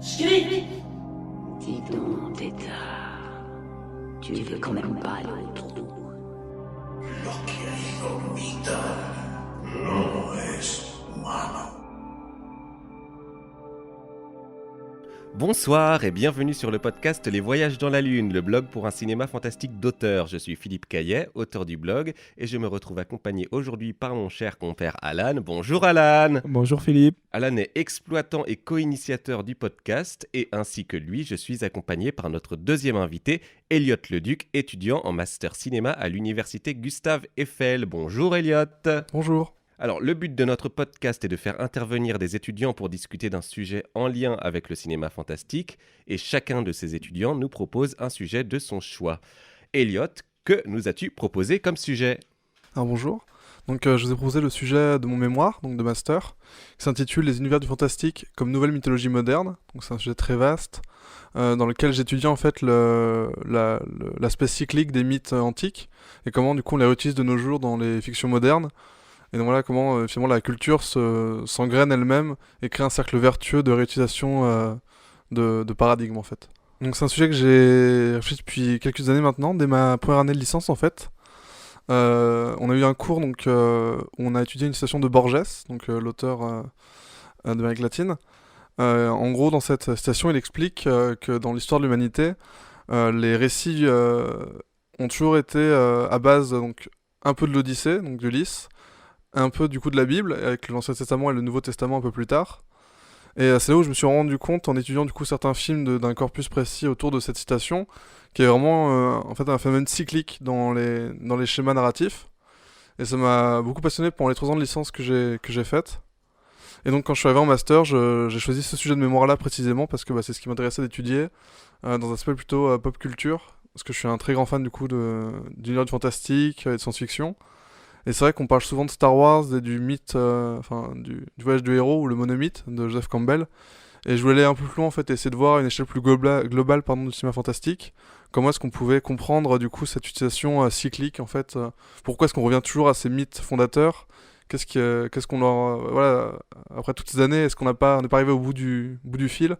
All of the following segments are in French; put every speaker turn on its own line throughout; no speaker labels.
Script.
Dis donc, Tétard, tu veux quand même pas aller au trou.
Lo que hay dormida no es humano.
Bonsoir et bienvenue sur le podcast Les Voyages dans la Lune, le blog pour un cinéma fantastique d'auteur. Je suis Philippe Caillet, auteur du blog, et je me retrouve accompagné aujourd'hui par mon cher compère Alan. Bonjour Alan.
Bonjour Philippe.
Alan est exploitant et co-initiateur du podcast, et ainsi que lui, je suis accompagné par notre deuxième invité, Elliot Leduc, étudiant en master cinéma à l'université Gustave Eiffel. Bonjour Elliot.
Bonjour.
Alors, le but de notre podcast est de faire intervenir des étudiants pour discuter d'un sujet en lien avec le cinéma fantastique, et chacun de ces étudiants nous propose un sujet de son choix. Elliot, que nous as-tu proposé comme sujet ?
Alors bonjour. Donc je vous ai proposé le sujet de mon mémoire, donc de master, qui s'intitule Les univers du fantastique comme nouvelle mythologie moderne. Donc c'est un sujet très vaste, dans lequel j'étudie en fait l'aspect cyclique des mythes antiques, et comment du coup on les réutilise de nos jours dans les fictions modernes. Et donc voilà comment finalement la culture s'engraine elle-même et crée un cercle vertueux de réutilisation de paradigmes en fait. Donc c'est un sujet que j'ai réfléchi depuis quelques années maintenant, dès ma première année de licence en fait. On a eu un cours donc, où on a étudié une citation de Borges, donc l'auteur d'Amérique latine. En gros dans cette citation il explique que dans l'histoire de l'humanité, les récits ont toujours été à base donc, un peu de l'Odyssée, donc d'Ulysse, un peu du coup de la Bible, avec l'Ancien Testament et le Nouveau Testament un peu plus tard. Et c'est là où je me suis rendu compte, en étudiant du coup certains films d'un corpus précis autour de cette citation, qui est vraiment en fait un phénomène cyclique dans les schémas narratifs. Et ça m'a beaucoup passionné pendant les 3 ans de licence que j'ai faites. Et donc quand je suis arrivé en master, j'ai choisi ce sujet de mémoire-là précisément, parce que c'est ce qui m'intéressait d'étudier, dans un aspect plutôt pop culture, parce que je suis un très grand fan du coup d'univers du fantastique et de science-fiction. Et c'est vrai qu'on parle souvent de Star Wars et du mythe, du voyage du héros ou le monomythe de Joseph Campbell. Et je voulais aller un peu plus loin en fait, essayer de voir à une échelle plus globale du cinéma fantastique. Comment est-ce qu'on pouvait comprendre du coup cette utilisation cyclique en fait. Pourquoi est-ce qu'on revient toujours à ces mythes fondateurs. Qu'est-ce qu'on leur voilà, après toutes ces années, est-ce qu'on n'est pas arrivé au bout du fil.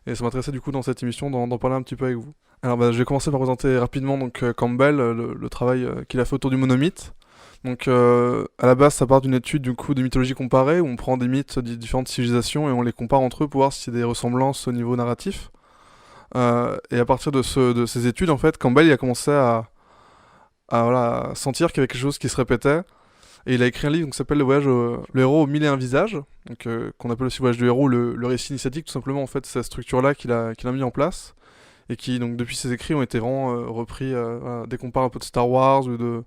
Et ça m'intéressait du coup dans cette émission d'en parler un petit peu avec vous. Alors je vais commencer par présenter rapidement donc Campbell, le travail qu'il a fait autour du monomythe. Donc à la base ça part d'une étude du coup de mythologie comparée où on prend des mythes de différentes civilisations et on les compare entre eux pour voir s'il y a des ressemblances au niveau narratif. Et à partir de ces études en fait, Campbell il a commencé à sentir qu'il y avait quelque chose qui se répétait. Et il a écrit un livre qui s'appelle le héros aux 1001 visages, donc, qu'on appelle aussi Voyage du héros, le récit initiatique tout simplement en fait, c'est cette structure-là qu'il a mis en place. Et qui donc depuis ses écrits ont été vraiment repris, dès qu'on parle un peu de Star Wars ou de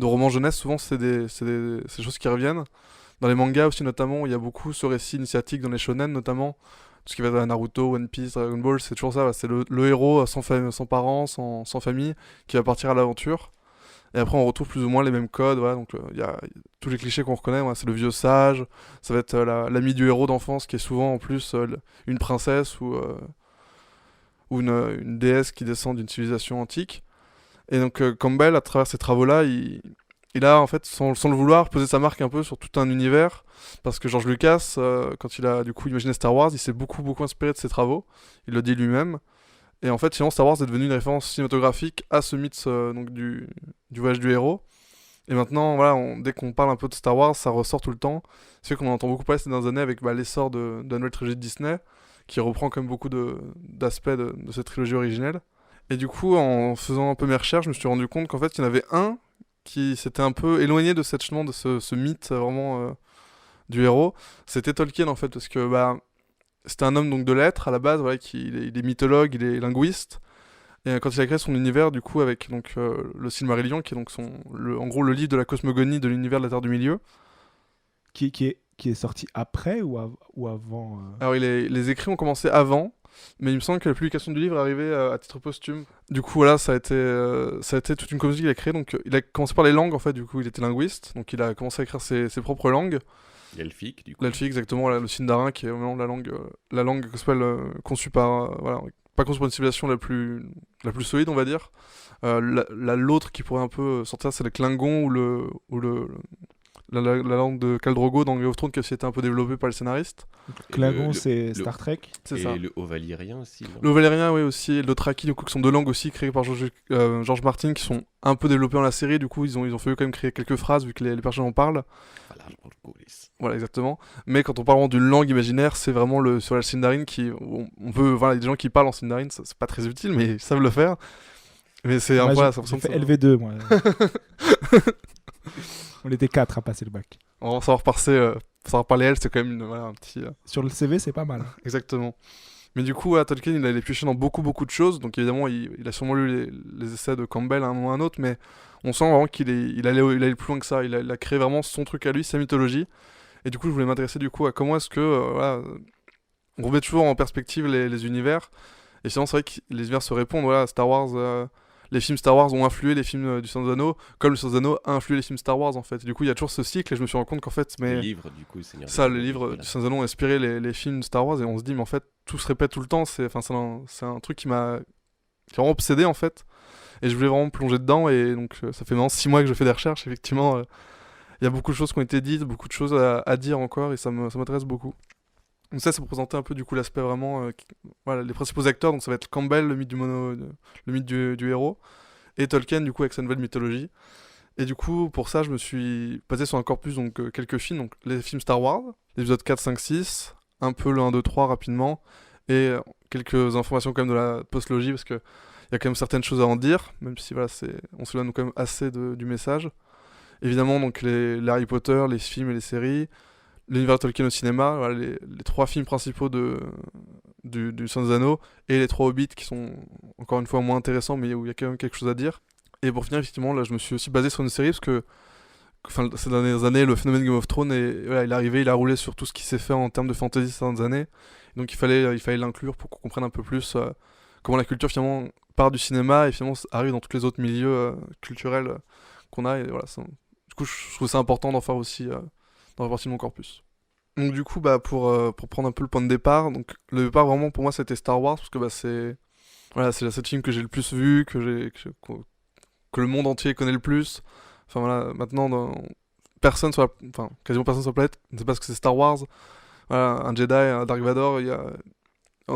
romans jeunesse, souvent c'est des choses qui reviennent. Dans les mangas aussi notamment, il y a beaucoup ce récit initiatique dans les shonen notamment, tout ce qui va être Naruto, One Piece, Dragon Ball, c'est toujours ça, c'est le héros sans parents, sans famille, qui va partir à l'aventure. Et après on retrouve plus ou moins les mêmes codes, voilà, donc il y a tous les clichés qu'on reconnaît, c'est le vieux sage, ça va être l'ami du héros d'enfance qui est souvent en plus une princesse ou une déesse qui descend d'une civilisation antique. Et donc Campbell, à travers ces travaux-là, il a en fait, sans le vouloir, posé sa marque un peu sur tout un univers, parce que George Lucas, quand il a du coup imaginé Star Wars, il s'est beaucoup inspiré de ses travaux, il le dit lui-même. Et en fait, finalement, Star Wars est devenu une référence cinématographique à ce mythe donc du voyage du héros. Et maintenant, voilà, dès qu'on parle un peu de Star Wars, ça ressort tout le temps. C'est vrai qu'on en entend beaucoup parler ces dernières années avec l'essor de la nouvelle trilogie de Disney, qui reprend quand même beaucoup d'aspects de cette trilogie originelle. Et du coup, en faisant un peu mes recherches, je me suis rendu compte qu'en fait, il y en avait un qui s'était un peu éloigné de ce mythe vraiment du héros. C'était Tolkien en fait, parce que c'était un homme donc de lettres à la base, voilà, il est mythologue, il est linguiste. Et quand il a créé son univers, du coup, avec donc le Silmarillion, qui est donc en gros le livre de la cosmogonie de l'univers de la Terre du Milieu.
Qui est sorti après ou avant
Alors les écrits ont commencé avant, mais il me semble que la publication du livre est arrivée à titre posthume. Du coup, voilà, ça a été toute une communauté qu'il a créée. Donc, il a commencé par les langues, en fait, du coup, il était linguiste, donc il a commencé à écrire ses propres langues.
L'elfique, du coup.
L'elfique, exactement, le Sindarin, qui est vraiment la langue conçue par, pas conçue pour une civilisation la plus solide, on va dire. L'autre qui pourrait un peu sortir, c'est le Klingon ou la langue de Khal Drogo dans Game of Thrones qui a aussi été un peu développée par les scénaristes.
Klingon,
le-
c'est
le-
Star Trek.
C'est
et
ça.
le Haut-Valyrien aussi. non
Le Valérien, oui, aussi, et le Dothraki, du coup, qui sont deux langues aussi créées par George Martin, qui sont un peu développées dans la série. Du coup, ils ont fallu quand même créer quelques phrases, vu que les personnages en parlent.
Voilà, pour le coup, yes.
Voilà, exactement. Mais quand on parle vraiment d'une langue imaginaire, c'est vraiment sur la Sindarin qui. On peut. Voilà, il y a des gens qui parlent en Sindarin, c'est pas très utile, mais ils savent le faire. Mais c'est un
Moi,
peu.
j'ai
Ça
j'ai
ressemble
fait
ça.
LV2, moi. On était 4 à passer le bac.
On va savoir parler elle, c'est quand même voilà, un petit.
Sur le CV, c'est pas mal.
Exactement. Mais du coup, Tolkien, il a pioché dans beaucoup de choses. Donc évidemment, il a sûrement lu les essais de Campbell à un moment ou à un autre, mais on sent vraiment il allait plus loin que ça. Il a créé vraiment son truc à lui, sa mythologie. Et du coup, je voulais m'intéresser du coup à comment est-ce que voilà, on remet toujours en perspective les univers. Et sinon, c'est vrai que les univers se répondent. Voilà, Star Wars, les films Star Wars ont influé les films du Seigneur des Anneaux, comme le Seigneur des Anneaux a influé les films Star Wars en fait. Et du coup, il y a toujours ce cycle. Et je me suis rendu compte qu'en fait,
Le
mais
livre, du coup, Seigneur
ça,
des
le
Anneaux,
livre
voilà.
du Seigneur des Anneaux a inspiré les films Star Wars. Et on se dit, mais en fait, tout se répète tout le temps. C'est un truc qui m'a vraiment obsédé en fait. Et je voulais vraiment plonger dedans. Et donc, ça fait maintenant 6 mois que je fais des recherches. Effectivement, il y a beaucoup de choses qui ont été dites, beaucoup de choses à dire encore. Et ça m'intéresse beaucoup. Donc ça pour présenter un peu du coup l'aspect vraiment voilà, les principaux acteurs. Donc ça va être Campbell, le mythe le mythe du héros, et Tolkien du coup avec sa nouvelle mythologie. Et du coup pour ça je me suis basé sur un corpus, donc quelques films, donc les films Star Wars, l'épisode 4, 5, 6, un peu le 1, 2, 3 rapidement, et quelques informations quand même de la postlogie, parce que il y a quand même certaines choses à en dire, même si voilà, on s'éloigne quand même assez du message. Évidemment donc les Harry Potter, les films et les séries, l'univers Tolkien au cinéma, voilà, les 3 films principaux du Seigneur des Anneaux, et les 3 Hobbits qui sont encore une fois moins intéressants, mais où il y a quand même quelque chose à dire. Et pour finir, effectivement, là je me suis aussi basé sur une série, parce que enfin, ces dernières années, le phénomène Game of Thrones, voilà, il est arrivé, il a roulé sur tout ce qui s'est fait en termes de fantasy ces dernières années. Donc il fallait l'inclure pour qu'on comprenne un peu plus comment la culture finalement part du cinéma et finalement arrive dans tous les autres milieux culturels qu'on a. Et voilà, du coup, je trouve ça important d'en faire aussi dans la partie de mon corpus. Donc du coup, pour prendre un peu le point de départ, donc le départ vraiment pour moi c'était Star Wars, parce que c'est le film que j'ai le plus vu, que le monde entier connaît le plus. Enfin voilà, maintenant personne enfin quasiment personne sur la planète ne sait pas ce que c'est Star Wars. Voilà, un Jedi, un Dark Vador, en les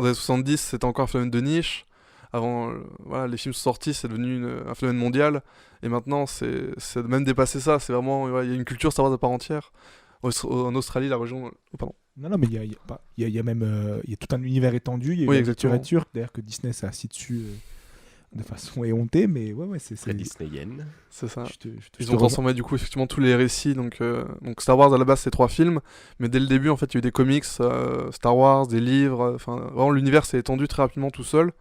années 70 c'était encore un phénomène de niche. Avant, voilà, les films sont sortis, c'est devenu un phénomène mondial. Et maintenant, c'est même dépassé ça. C'est vraiment, il y a une culture Star Wars à part entière. En Australie, la région. Pardon.
Non, mais il y a même il y a tout un univers étendu. Il y a
Oui,
eu la
exactement.
littérature, d'ailleurs, que Disney s'est assis dessus de façon éhontée. Mais ouais, c'est.
Très disneyienne.
C'est ça.
Je te
Ils ont
rejoins.
transformé du coup effectivement tous les récits. Donc Star Wars à la base c'est 3 films, mais dès le début en fait il y a eu des comics Star Wars, des livres. Enfin vraiment l'univers s'est étendu très rapidement tout seul.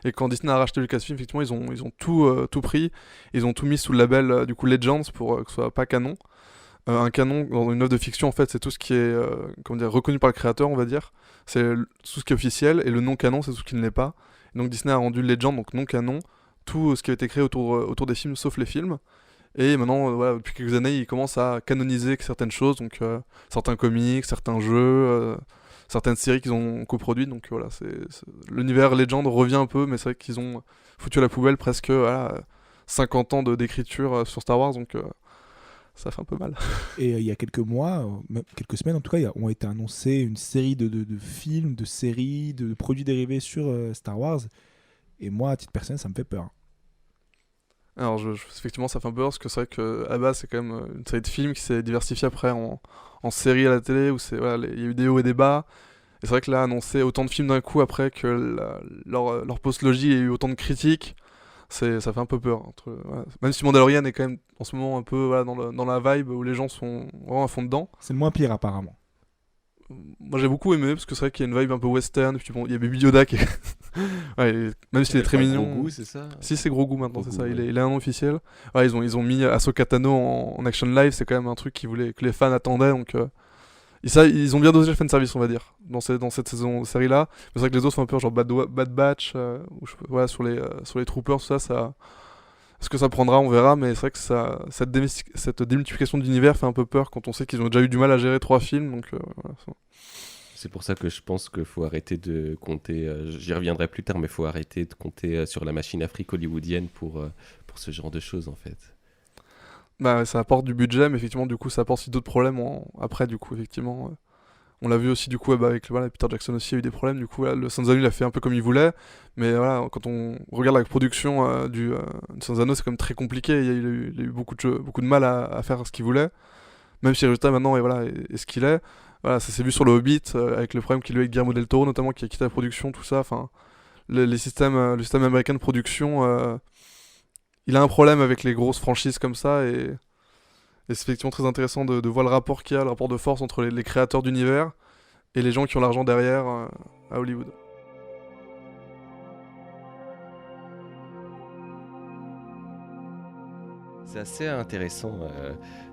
Et quand Disney a racheté Lucasfilm, effectivement ils ont tout pris. Ils ont tout mis sous le label du coup Legends pour que ce soit pas canon. Un canon dans une œuvre de fiction en fait c'est tout ce qui est comment dire, reconnu par le créateur, on va dire. C'est tout ce qui est officiel, et le non canon c'est tout ce qui ne l'est pas. Et donc Disney a rendu Legend, donc non canon, tout ce qui a été créé autour des films sauf les films. Et maintenant voilà, depuis quelques années ils commencent à canoniser certaines choses, donc certains comics, certains jeux, certaines séries qu'ils ont coproduites. Donc voilà, l'univers Legend revient un peu, mais c'est vrai qu'ils ont foutu à la poubelle presque 50 ans d'écriture sur Star Wars, donc ça fait un peu mal.
Et il y a quelques mois, même quelques semaines en tout cas, ont été annoncés une série de films, de séries, de produits dérivés sur Star Wars. Et moi, à titre personnel, ça me fait peur.
Alors effectivement ça fait un peu peur, parce que c'est vrai que à la base c'est quand même une série de films qui s'est diversifiée après en série à la télé, où voilà, il y a eu des hauts et des bas. Et c'est vrai que là annoncer autant de films d'un coup après que leur postlogie ait eu autant de critiques, ça fait un peu peur. Voilà. Même si Mandalorian est quand même en ce moment un peu voilà, dans la vibe où les gens sont vraiment à fond dedans.
C'est le moins pire apparemment.
Moi j'ai beaucoup aimé, parce que c'est vrai qu'il y a une vibe un peu western, et puis bon, il y a Baby Yoda qui est... ouais, même s'il est très mignon.
Gros goût, c'est ça?
Si, c'est Gros Goût maintenant,
Gros
c'est
Goût,
ça,
ouais.
il a un nom officiel. Ouais, ils ont mis Ahsoka Tano en action live, c'est quand même un truc que les fans attendaient, donc... ils ont bien dosé le fanservice, on va dire, dans cette série-là. Mais c'est vrai que les autres font un peu genre Bad Batch, voilà, sur les Troopers, tout ça... Ce que ça prendra, on verra, mais c'est vrai que cette démultiplication d'univers fait un peu peur quand on sait qu'ils ont déjà eu du mal à gérer 3 films, donc voilà.
C'est pour ça que je pense qu'il faut arrêter de compter, j'y reviendrai plus tard, mais il faut arrêter de compter sur la machine Afrique hollywoodienne pour ce genre de choses en fait.
Bah, ça apporte du budget, mais effectivement, du coup, ça apporte aussi d'autres problèmes après, du coup, effectivement. On l'a vu aussi, du coup, avec voilà, Peter Jackson aussi a eu des problèmes. Du coup, voilà, le Sans Anneaux, il a fait un peu comme il voulait. Mais voilà, quand on regarde la production du Sans Anneaux, c'est quand même très compliqué. Il a eu beaucoup de mal à faire ce qu'il voulait. Même si le résultat maintenant est ce qu'il est. Voilà, ça s'est vu sur le Hobbit, avec le problème qu'il y a eu avec Guillermo del Toro, notamment, qui a quitté la production, tout ça. Enfin, le système américain de production, il a un problème avec les grosses franchises comme ça. Et c'est effectivement très intéressant de voir le rapport qu'il y a, le rapport de force entre les créateurs d'univers et les gens qui ont l'argent derrière à Hollywood.
C'est assez intéressant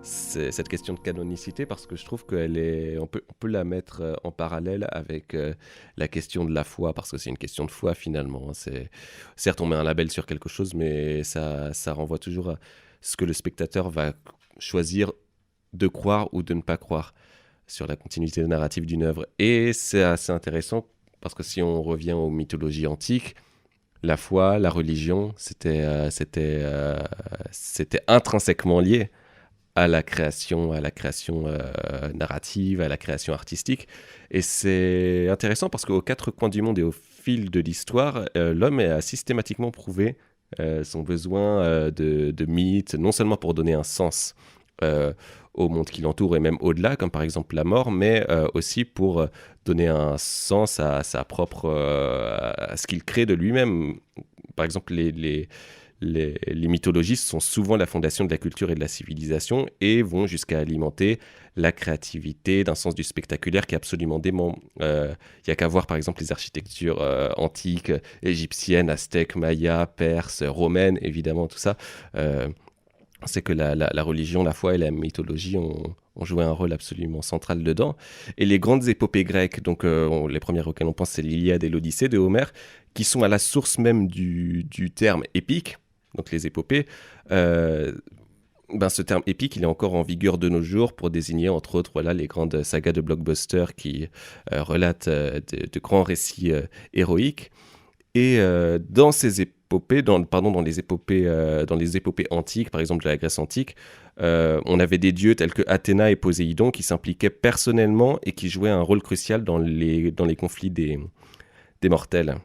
cette question de canonicité parce que je trouve on peut la mettre en parallèle avec la question de la foi parce que c'est une question de foi finalement. Certes, on met un label sur quelque chose, mais ça renvoie toujours à ce que le spectateur va choisir de croire ou de ne pas croire sur la continuité narrative d'une œuvre. Et c'est assez intéressant parce que si on revient aux mythologies antiques, la foi, la religion, c'était intrinsèquement lié à la création narrative, à la création artistique. Et c'est intéressant parce qu'aux quatre coins du monde et au fil de l'histoire, l'homme a systématiquement prouvé son besoin de mythes, non seulement pour donner un sens au monde qui l'entoure et même au-delà, comme par exemple la mort, mais aussi pour donner un sens à sa propre, à ce qu'il crée de lui-même. Par exemple, les mythologies sont souvent la fondation de la culture et de la civilisation et vont jusqu'à alimenter la créativité d'un sens du spectaculaire qui est absolument dément. Il n'y a qu'à voir par exemple les architectures antiques, égyptiennes, aztèques, mayas, perses, romaines, évidemment, tout ça. C'est que la religion, la foi et la mythologie ont joué un rôle absolument central dedans. Et les grandes épopées grecques, donc les premières auxquelles on pense, c'est l'Iliade et l'Odyssée de Homère, qui sont à la source même du terme épique, donc les épopées. Ce terme épique, il est encore en vigueur de nos jours pour désigner, entre autres, les grandes sagas de blockbuster qui relatent de grands récits héroïques. Et dans ces épopées, dans les épopées antiques, par exemple de la Grèce antique, on avait des dieux tels que Athéna et Poséidon qui s'impliquaient personnellement et qui jouaient un rôle crucial dans les conflits des mortels.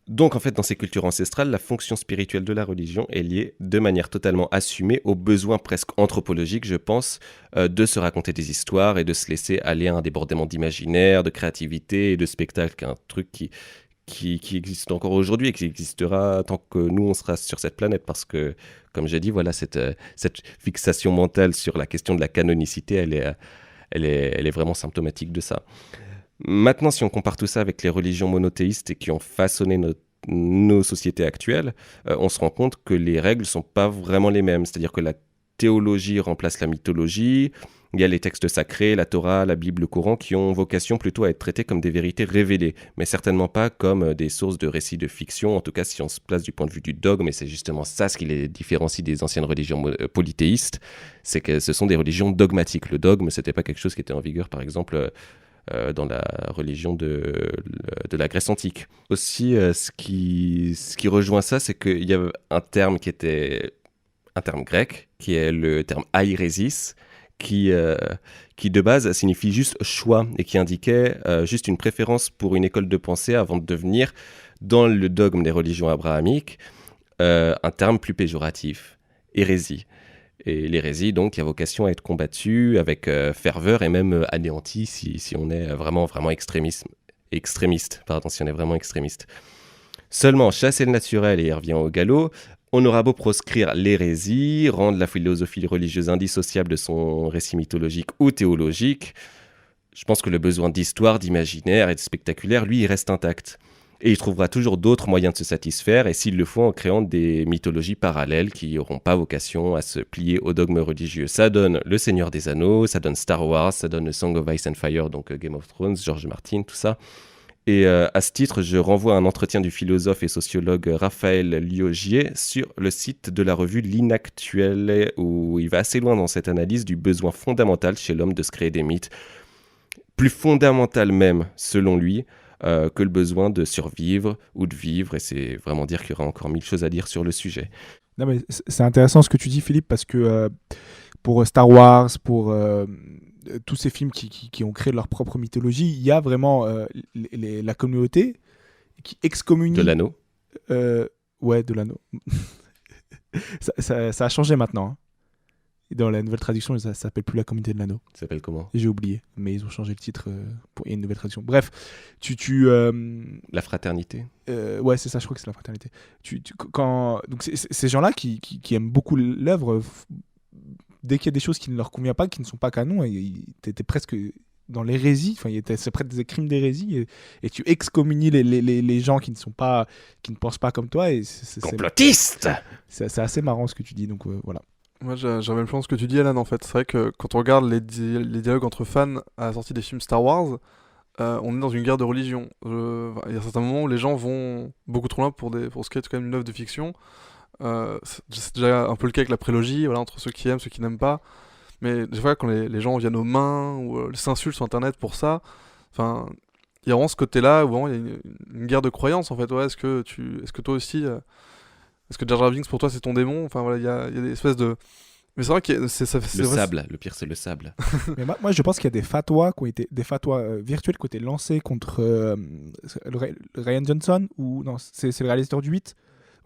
Donc en fait, dans ces cultures ancestrales, la fonction spirituelle de la religion est liée de manière totalement assumée au besoin presque anthropologique, je pense, de se raconter des histoires et de se laisser aller à un débordement d'imaginaire, de créativité et de spectacle, un truc qui existe encore aujourd'hui et qui existera tant que nous, on sera sur cette planète. Parce que, comme j'ai dit, voilà, cette fixation mentale sur la question de la canonicité, elle est vraiment symptomatique de ça. Maintenant, si on compare tout ça avec les religions monothéistes et qui ont façonné nos sociétés actuelles, on se rend compte que les règles ne sont pas vraiment les mêmes. C'est-à-dire que la théologie remplace la mythologie. Il y a les textes sacrés, la Torah, la Bible, le Coran, qui ont vocation plutôt à être traités comme des vérités révélées, mais certainement pas comme des sources de récits de fiction, en tout cas si on se place du point de vue du dogme, et c'est justement ça ce qui les différencie des anciennes religions polythéistes, c'est que ce sont des religions dogmatiques. Le dogme, c'était pas quelque chose qui était en vigueur, par exemple, dans la religion de la Grèce antique. Aussi, ce qui rejoint ça, c'est qu'il y a un terme qui était un terme grec, qui est le terme airesis, qui de base signifie juste choix et qui indiquait juste une préférence pour une école de pensée avant de devenir, dans le dogme des religions abrahamiques, un terme plus péjoratif, hérésie. Et l'hérésie, donc, qui a vocation à être combattue avec ferveur et même anéantie si on est vraiment extrémiste, si on est vraiment extrémiste. Seulement, chasser le naturel, et il revient au galop, on aura beau proscrire l'hérésie, rendre la philosophie religieuse indissociable de son récit mythologique ou théologique, je pense que le besoin d'histoire, d'imaginaire et de spectaculaire, lui, il reste intact. Et il trouvera toujours d'autres moyens de se satisfaire, et s'il le faut, en créant des mythologies parallèles qui n'auront pas vocation à se plier au dogme religieux. Ça donne Le Seigneur des Anneaux, ça donne Star Wars, ça donne The Song of Ice and Fire, donc Game of Thrones, George Martin, tout ça. Et à ce titre, je renvoie à un entretien du philosophe et sociologue Raphaël Liogier sur le site de la revue L'Inactuel, où il va assez loin dans cette analyse du besoin fondamental chez l'homme de se créer des mythes, plus fondamental même, selon lui, que le besoin de survivre ou de vivre, et c'est vraiment dire qu'il y aura encore 1000 choses à dire sur le sujet.
Non, mais c'est intéressant ce que tu dis, Philippe, parce que pour Star Wars, pour tous ces films qui ont créé leur propre mythologie, il y a vraiment la communauté qui excommunie...
De l'anneau.
Ouais, de l'anneau. ça a changé maintenant. Hein. Dans la nouvelle traduction, ça s'appelle plus la communauté de l'anneau.
Ça s'appelle comment?
J'ai oublié, mais ils ont changé le titre pour une nouvelle traduction. Bref,
La fraternité.
ouais, c'est ça, je crois que c'est la fraternité. Donc ces gens-là qui aiment beaucoup l'œuvre, dès qu'il y a des choses qui ne leur conviennent pas, qui ne sont pas canons, t'étais presque dans l'hérésie, c'est presque des crimes d'hérésie, et tu excommunies les gens qui ne pensent pas comme toi. Et
Complotiste.
c'est assez marrant ce que tu dis, donc voilà.
Moi, j'avais le plan ce que tu dis, Alan, en fait. C'est vrai que quand on regarde les dialogues entre fans à la sortie des films Star Wars, on est dans une guerre de religion. Il y a certains moments où les gens vont beaucoup trop loin pour ce qui est quand même une œuvre de fiction. C'est déjà un peu le cas avec la prélogie, voilà, entre ceux qui aiment, ceux qui n'aiment pas. Mais des fois, quand les gens viennent aux mains ou s'insultent sur Internet pour ça, enfin, il y a vraiment ce côté-là où vraiment, il y a une guerre de croyances, en fait. Ouais, est-ce que toi aussi... Est-ce que Jar Jar Binks pour toi c'est ton démon? Enfin voilà, il y a des espèces de. Mais c'est vrai que
sable, le pire c'est le sable.
Mais moi je pense qu'il y a des fatwas virtuels qui ont été lancés contre Ryan Johnson, ou non, c'est le réalisateur du 8.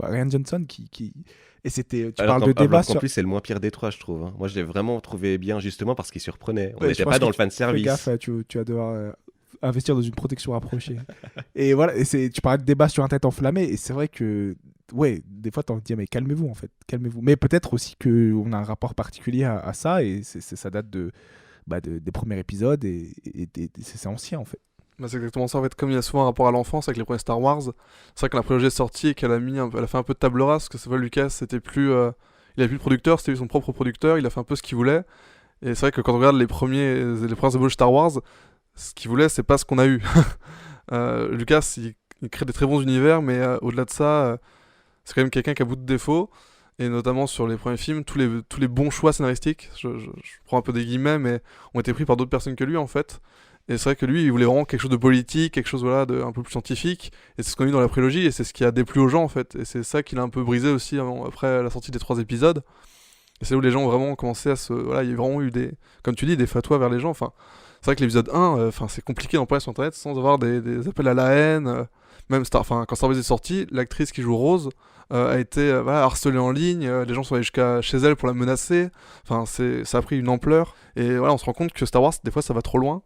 Ouais, Ryan Johnson qui... Et c'était... Tu parles de débat sur...
En plus c'est le moins pire des trois, je trouve. Hein. Moi je l'ai vraiment trouvé bien justement parce qu'il surprenait. On
Ouais,
n'était pas dans le fan
Fais
service.
gaffe, tu vas devoir investir dans une protection rapprochée. Et voilà, tu parlais de débat sur un tête enflammé, et c'est vrai que ouais, des fois t'en dis mais calmez-vous en fait, calmez-vous. Mais peut-être aussi qu'on a un rapport particulier à ça, et ça date des premiers épisodes, et c'est ancien en fait.
Bah, c'est exactement ça en fait, comme il y a souvent un rapport à l'enfance avec les premiers Star Wars, c'est vrai que la prélogie est sortie et qu'elle a fait un peu de table rase, parce que c'est vrai, Lucas c'était plus il avait plus de producteur, c'était lui son propre producteur, il a fait un peu ce qu'il voulait, et c'est vrai que quand on regarde les premières ébauches Star Wars, ce qu'il voulait c'est pas ce qu'on a eu. Lucas il crée des très bons univers, mais au-delà de ça, c'est quand même quelqu'un qui a beaucoup de défauts, et notamment sur les premiers films, tous les bons choix scénaristiques, je prends un peu des guillemets, mais ont été pris par d'autres personnes que lui en fait. Et c'est vrai que lui, il voulait vraiment quelque chose de politique, quelque chose voilà, un peu plus scientifique, et c'est ce qu'on a eu dans la prélogie, et c'est ce qui a déplu aux gens en fait, et c'est ça qui l'a un peu brisé aussi après la sortie des 3 épisodes. Et c'est où les gens ont vraiment commencé à se... Voilà, il y a vraiment eu comme tu dis, des fatwas vers les gens. Enfin, c'est vrai que l'épisode 1, c'est compliqué d'en parler sur Internet sans avoir des appels à la haine. Même quand Star Wars est sorti, l'actrice qui joue Rose a été harcelée en ligne, les gens sont allés jusqu'à chez elle pour la menacer. Enfin, ça a pris une ampleur. Et voilà, on se rend compte que Star Wars, des fois, ça va trop loin.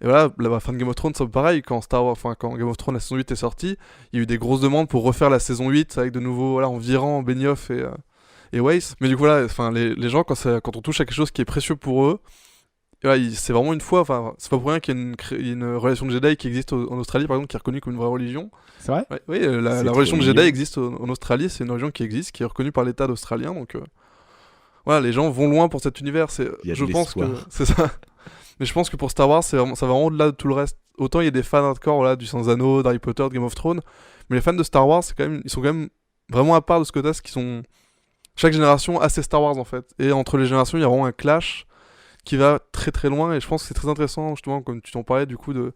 Et voilà, la fin de Game of Thrones, c'est pareil, quand Game of Thrones, la saison 8 est sortie, il y a eu des grosses demandes pour refaire la saison 8 avec de nouveau, voilà, en virant Benioff et Weiss. Mais du coup, voilà, les gens, quand on touche à quelque chose qui est précieux pour eux, voilà, c'est vraiment une foi, c'est pas pour rien qu'il y a une relation de Jedi qui existe en Australie, par exemple, qui est reconnue comme une vraie religion.
C'est vrai?
Ouais, oui, la religion de Jedi existe en Australie, c'est une religion qui existe, qui est reconnue par l'État australien, donc voilà, les gens vont loin pour cet univers, je pense que c'est ça. Mais je pense que pour Star Wars, ça va vraiment au-delà de tout le reste. Autant il y a des fans hardcore voilà, du Sans Anneaux, d'Harry Potter, de Game of Thrones, mais les fans de Star Wars, ils sont quand même vraiment à part de ce côté, qui sont... Chaque génération a ses Star Wars en fait. Et entre les générations, il y a vraiment un clash qui va très très loin, et je pense que c'est très intéressant, justement, comme tu t'en parlais, du coup, de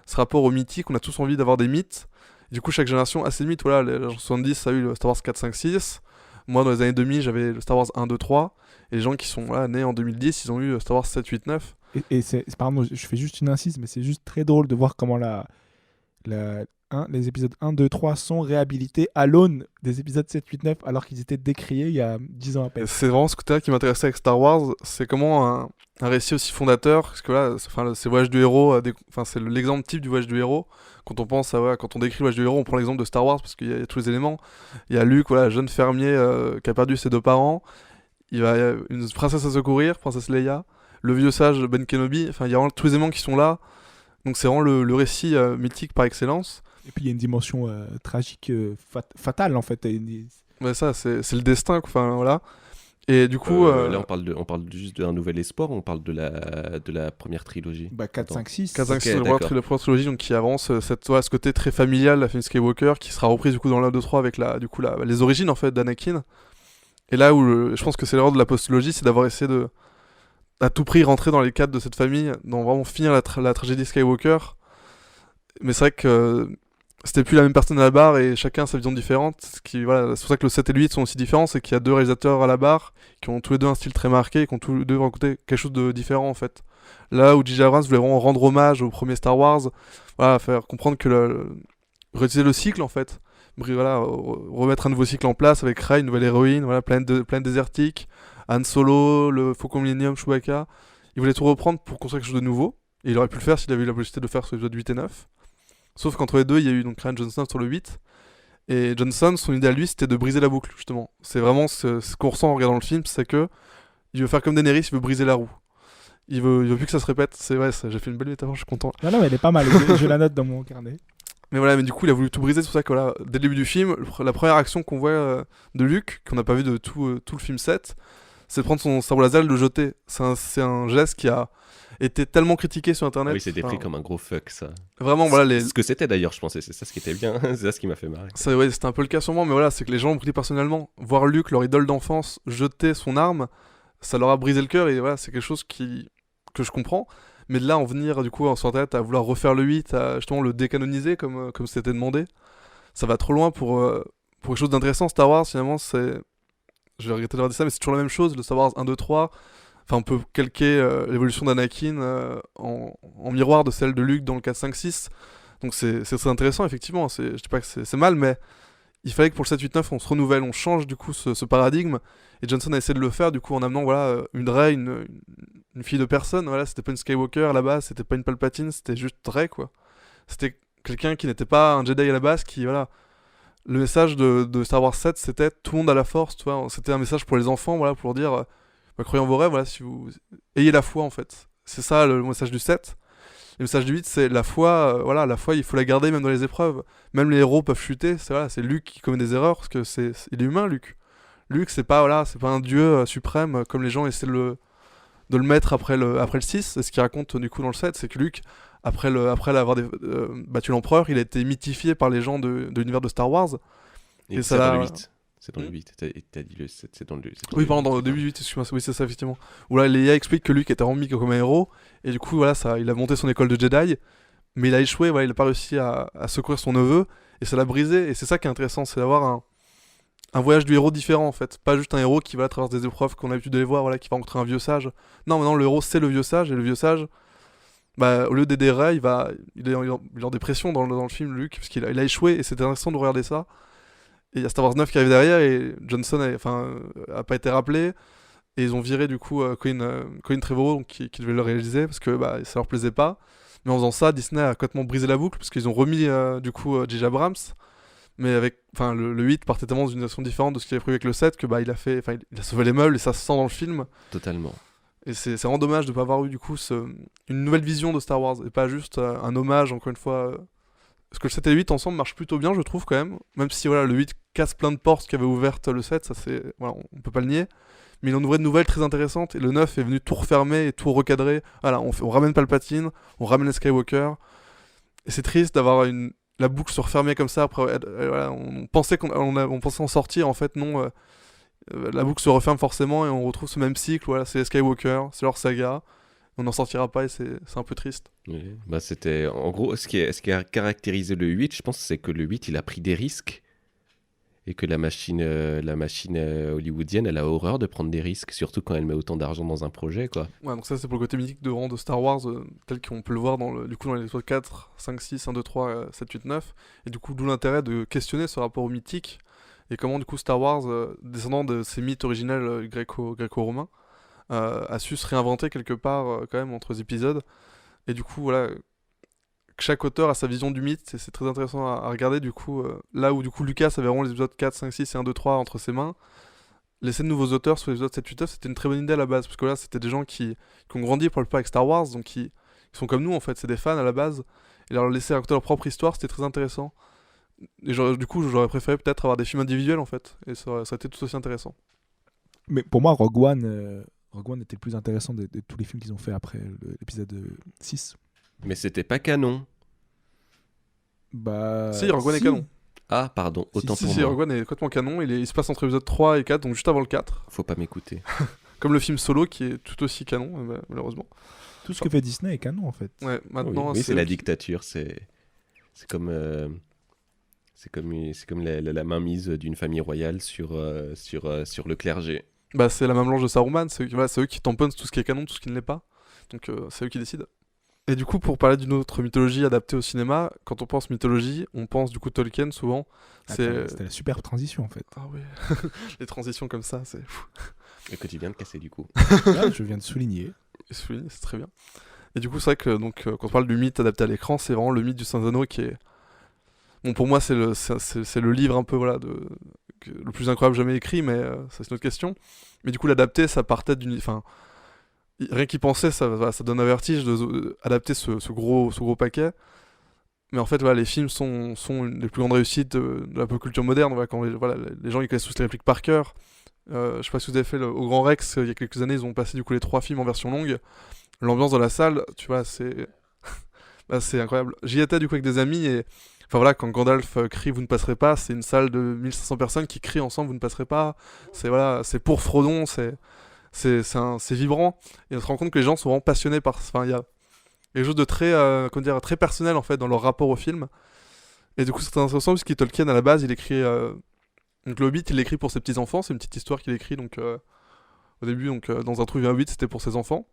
ce rapport au mythique. On a tous envie d'avoir des mythes. Et du coup, chaque génération a ses mythes. Voilà, les 70, ça a eu le Star Wars 4, 5, 6. Moi, dans les années 2000, j'avais le Star Wars 1, 2, 3. Et les gens qui sont nés en 2010, ils ont eu Star Wars 7, 8, 9.
Et pardon, je fais juste une incise, mais c'est juste très drôle de voir comment les épisodes 1, 2, 3 sont réhabilités à l'aune des épisodes 7, 8, 9, alors qu'ils étaient décriés il y a 10 ans à peine.
C'est vraiment ce côté-là qui m'intéressait avec Star Wars, c'est comment un récit aussi fondateur, parce que là, c'est le voyage du héros, c'est l'exemple type du voyage du héros. Quand on pense quand on décrit le voyage du héros, on prend l'exemple de Star Wars, parce qu'il y a tous les éléments. Il y a Luke, jeune fermier qui a perdu ses 2 parents. Il y a une princesse à secourir, princesse Leia. Le vieux sage Ben Kenobi, il y a vraiment tous les éléments qui sont là. Donc c'est vraiment le récit mythique par excellence.
Et puis il y a une dimension tragique, fatale en fait.
Ouais, ça, c'est le destin, voilà. Et du coup...
Là on parle juste d'un nouvel espoir, ou on parle de la première trilogie?
4, 5, 6.
4, 5, 6, la première trilogie, donc qui avance ce côté très familial, la famille Skywalker, qui sera reprise du coup dans l'un 2, 3 avec les origines en fait d'Anakin. Et là où je pense que c'est l'erreur de la postologie, c'est d'avoir essayé de à tout prix rentrer dans les cadres de cette famille, dans vraiment finir la tragédie Skywalker. Mais c'est vrai que c'était plus la même personne à la barre et chacun a sa vision différente. Voilà, c'est pour ça que le 7 et le 8 sont aussi différents, c'est qu'il y a 2 réalisateurs à la barre qui ont tous les deux un style très marqué et qui ont tous les deux raconté quelque chose de différent en fait. Là où J.J. Abrams voulait vraiment rendre hommage au premier Star Wars, voilà, faire comprendre que réutiliser le cycle en fait. Voilà, remettre un nouveau cycle en place avec Rey, une nouvelle héroïne, voilà, planète désertique, Han Solo, le Faucon Millennium, Chewbacca. Il voulait tout reprendre pour construire quelque chose de nouveau. Et il aurait pu le faire s'il avait eu la possibilité de le faire sur les épisodes 8 et 9. Sauf qu'entre les deux, il y a eu donc Rian Johnson sur le 8. Et Johnson, son idée à lui, c'était de briser la boucle, justement. C'est vraiment ce qu'on ressent en regardant le film, c'est que il veut faire comme Daenerys, il veut briser la roue. Il veut plus que ça se répète. C'est vrai, j'ai fait une belle métaphore, je suis content.
Non, mais elle est pas mal. Je la note dans mon carnet.
Mais voilà, mais du coup, il a voulu tout briser. C'est pour ça que voilà, dès le début du film, la première action qu'on voit de Luke, qu'on n'a pas vu de tout le film 7, c'est de prendre son sabre laser et de le jeter. C'est un geste qui a été tellement critiqué sur internet.
Oui, c'était pris comme un gros fuck, ça.
Vraiment, voilà.
Ce que c'était d'ailleurs, je pensais, c'est ça ce qui était bien, c'est ça ce qui m'a fait marrer.
Ouais, c'était un peu le cas sur moi, mais voilà, c'est que les gens ont pris personnellement. Voir Luke, leur idole d'enfance, jeter son arme, ça leur a brisé le cœur et voilà, c'est quelque chose que je comprends. Mais de là, en venir du coup sur internet à vouloir refaire le 8, à justement le décanoniser comme c'était demandé, ça va trop loin pour quelque chose d'intéressant. Star Wars, finalement, je vais regretter d'avoir dit ça, mais c'est toujours la même chose. Le Star Wars 1, 2, 3. Enfin, on peut calquer l'évolution d'Anakin en miroir de celle de Luke dans le 4, 5, 6. Donc c'est très intéressant, effectivement. Je dis pas que c'est mal, mais il fallait que pour le 7, 8, 9, on se renouvelle, on change du coup ce paradigme. Et Johnson a essayé de le faire du coup en amenant voilà, une Rey, une fille de personne. Voilà, c'était pas une Skywalker à la base, c'était pas une Palpatine, c'était juste Rey, quoi. C'était quelqu'un qui n'était pas un Jedi à la base, qui voilà. Le message de Star Wars 7, c'était tout le monde à la force, tu vois. C'était un message pour les enfants, voilà, pour dire croyez en vos rêves, voilà, si vous ayez la foi en fait. C'est ça le message du 7. Le message du 8, c'est la foi, voilà, la foi, il faut la garder même dans les épreuves. Même les héros peuvent chuter, c'est Luke qui commet des erreurs parce que il est humain, Luke. Luke, c'est pas un dieu suprême comme les gens essaient de le mettre après le 6. C'est ce qu'il raconte du coup dans le 7, c'est que Luke, après l'avoir battu l'empereur, il a été mythifié par les gens de l'univers de Star Wars.
Et ça dans le 8. C'est dans le 8, t'as dit le 7, c'est dans le 8.
Oui, pardon, dans le début du 8, excuse-moi, oui, c'est ça, effectivement. Où là, Leia explique que Luke était remis comme un héros, et du coup, voilà, il a monté son école de Jedi, mais il a échoué, voilà, il n'a pas réussi à secourir son neveu, et ça l'a brisé, et c'est ça qui est intéressant, c'est d'avoir un voyage du héros différent, en fait. Pas juste un héros qui va traverser des épreuves qu'on a l'habitude de les voir, voilà, qui va rencontrer un vieux sage. Non, maintenant, le héros, c'est le vieux sage, et le vieux sage, bah, au lieu d'aider Rey, il est en dépression dans le film, Luke, parce qu'il a échoué, et c'était intéressant de regarder ça. Et il y a Star Wars 9 qui arrive derrière et Johnson a pas été rappelé. Et ils ont viré du coup Colin Trevorrow donc, qui devait le réaliser parce que ça leur plaisait pas. Mais en faisant ça, Disney a complètement brisé la boucle parce qu'ils ont remis du coup J.J. Abrams. Mais avec le 8 partait tellement d'une version différente de ce qu'il avait prévu avec le 7 que il a sauvé les meubles et ça se sent dans le film.
Totalement.
Et c'est vraiment dommage de pas avoir eu du coup une nouvelle vision de Star Wars et pas juste un hommage encore une fois. Parce que le 7 et le 8 ensemble marchent plutôt bien, je trouve, quand même. Même si voilà, le 8 casse plein de portes qui avaient ouvertes le 7, ça c'est. Voilà, on peut pas le nier. Mais il en ouvrait de nouvelles très intéressantes. Et le 9 est venu tout refermer et tout recadrer. Voilà, on ramène Palpatine, on ramène les Skywalker. Et c'est triste d'avoir la boucle se refermer comme ça. Après, voilà, on pensait on pensait en sortir, en fait, non. La boucle se referme forcément et on retrouve ce même cycle. Voilà, c'est les Skywalker, c'est leur saga. On n'en sortira pas et c'est un peu triste.
Oui. C'était en gros ce qui a caractérisé le 8, je pense, c'est que le 8 il a pris des risques et que la machine hollywoodienne elle a horreur de prendre des risques, surtout quand elle met autant d'argent dans un projet, quoi.
Ouais, donc ça c'est pour le côté mythique de Star Wars tel qu'on peut le voir dans les épisodes 4, 5, 6, 1, 2, 3, 7, 8, 9 et du coup d'où l'intérêt de questionner ce rapport au mythique et comment du coup Star Wars descendant de ces mythes originels gréco-romains a su se réinventer quelque part quand même entre les épisodes. Et du coup, voilà, chaque auteur a sa vision du mythe et c'est très intéressant à regarder. Du coup, là où du coup Lucas avait vraiment les épisodes 4, 5, 6 et 1, 2, 3 entre ses mains, laisser de nouveaux auteurs sur les épisodes 7, 8, 9, c'était une très bonne idée à la base. Parce que là, c'était des gens qui ont grandi pour le pas avec Star Wars, donc qui sont comme nous en fait, c'est des fans à la base. Et leur laisser raconter leur propre histoire, c'était très intéressant. Et du coup, j'aurais préféré peut-être avoir des films individuels en fait. Et ça a été tout aussi intéressant.
Mais pour moi, Rogue One était le plus intéressant de tous les films qu'ils ont fait après l'épisode 6.
Mais c'était pas canon.
Si, Rogue One est canon.
Ah, pardon, autant pour moi.
Si, Rogue One est complètement canon. Il se passe entre l'épisode 3 et 4, donc juste avant le 4.
Faut pas m'écouter.
Comme le film Solo qui est tout aussi canon, malheureusement.
Tout ce que fait Disney est canon en fait.
Ouais, maintenant.
Oui, c'est la dictature. C'est comme C'est comme la mainmise d'une famille royale sur le clergé.
Bah, c'est la Main Blanche de Saruman, c'est eux qui tamponnent tout ce qui est canon, tout ce qui ne l'est pas. Donc c'est eux qui décident. Et du coup, pour parler d'une autre mythologie adaptée au cinéma, quand on pense mythologie, on pense du coup Tolkien souvent.
C'était la superbe transition en fait.
Ah oui, les transitions comme ça, c'est fou.
Et que tu viens de casser du coup.
Là, je viens de souligner.
C'est très bien. Et du coup, c'est vrai que quand on parle du mythe adapté à l'écran, c'est vraiment le mythe du Seigneur des Anneaux qui est... Bon, pour moi, c'est le livre un peu le plus incroyable jamais écrit, mais ça c'est une autre question. Mais du coup, l'adapter, ça partait d'une... Enfin, rien qu'y penser, ça donne un vertige d'adapter ce gros paquet. Mais en fait, voilà, les films sont les plus grandes réussites de la pop culture moderne. Voilà, quand les gens ils connaissent tous les répliques par cœur. Je sais pas si vous avez fait au Grand Rex, il y a quelques années, ils ont passé du coup les 3 films en version longue. L'ambiance dans la salle, tu vois, c'est bah, c'est incroyable. J'y étais du coup avec des amis et enfin voilà, quand Gandalf crie vous ne passerez pas, c'est une salle de 1500 personnes qui crient ensemble vous ne passerez pas. C'est pour Frodon, c'est vibrant et on se rend compte que les gens sont vraiment passionnés par enfin il y a quelque chose de très comment dire, très personnel en fait dans leur rapport au film. Et du coup, c'est intéressant parce que Tolkien à la base, il écrit donc le Hobbit, il l'écrit pour ses petits enfants, c'est une petite histoire qu'il écrit donc au début dans un trou il y a un Hobbit, c'était pour ses enfants.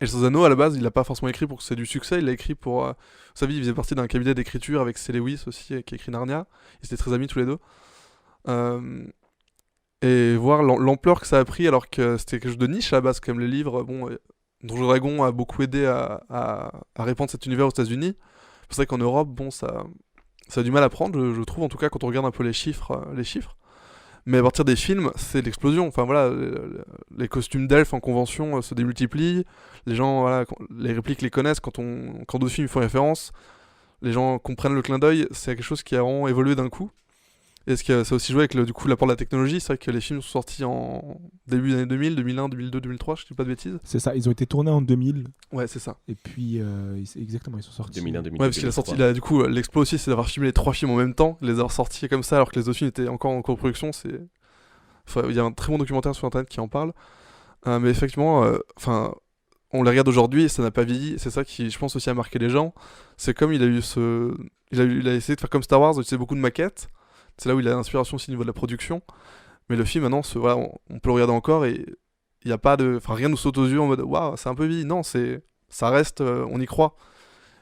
Et le Seigneur des Anneaux, à la base, il l'a pas forcément écrit pour que c'est du succès, il l'a écrit pour... Vous savez, il faisait partie d'un cabinet d'écriture avec C. Lewis aussi, qui a écrit Narnia. Ils étaient très amis tous les deux. Et voir l'ampleur que ça a pris, alors que c'était quelque chose de niche à la base, comme les livres. Bon, Donjons et Dragons a beaucoup aidé à répandre cet univers aux États-Unis. C'est vrai qu'en Europe, bon, ça a du mal à prendre, je trouve, en tout cas, quand on regarde un peu les chiffres. Mais à partir des films, c'est l'explosion. Enfin voilà, les costumes d'elfes en convention se démultiplient. Les gens, voilà, les répliques les connaissent quand d'autres films font référence. Les gens comprennent le clin d'œil. C'est quelque chose qui a vraiment évolué d'un coup. Et ça a aussi joué avec du coup l'apport de la technologie. C'est vrai que les films sont sortis en début des années 2000, 2001, 2002, 2003, je dis pas de bêtises.
C'est ça, ils ont été tournés en 2000.
Ouais, c'est ça.
Et puis, exactement, ils sont sortis.
2001, 2002,
Ouais, parce qu'il a sorti, du coup, l'exploit aussi, c'est d'avoir filmé les 3 films en même temps, les avoir sortis comme ça, alors que les autres films étaient encore en coproduction. Enfin, il y a un très bon documentaire sur internet qui en parle. Mais effectivement, enfin, on les regarde aujourd'hui et ça n'a pas vieilli. C'est ça qui, je pense, aussi a marqué les gens. C'est comme il a essayé de faire comme Star Wars, d'utiliser beaucoup de maquettes. C'est là où il a l'inspiration aussi au niveau de la production. Mais le film, maintenant, voilà, on peut le regarder encore et il y a pas de, enfin, rien nous saute aux yeux en mode waouh, c'est un peu vieilli. Non, ça reste, on y croit.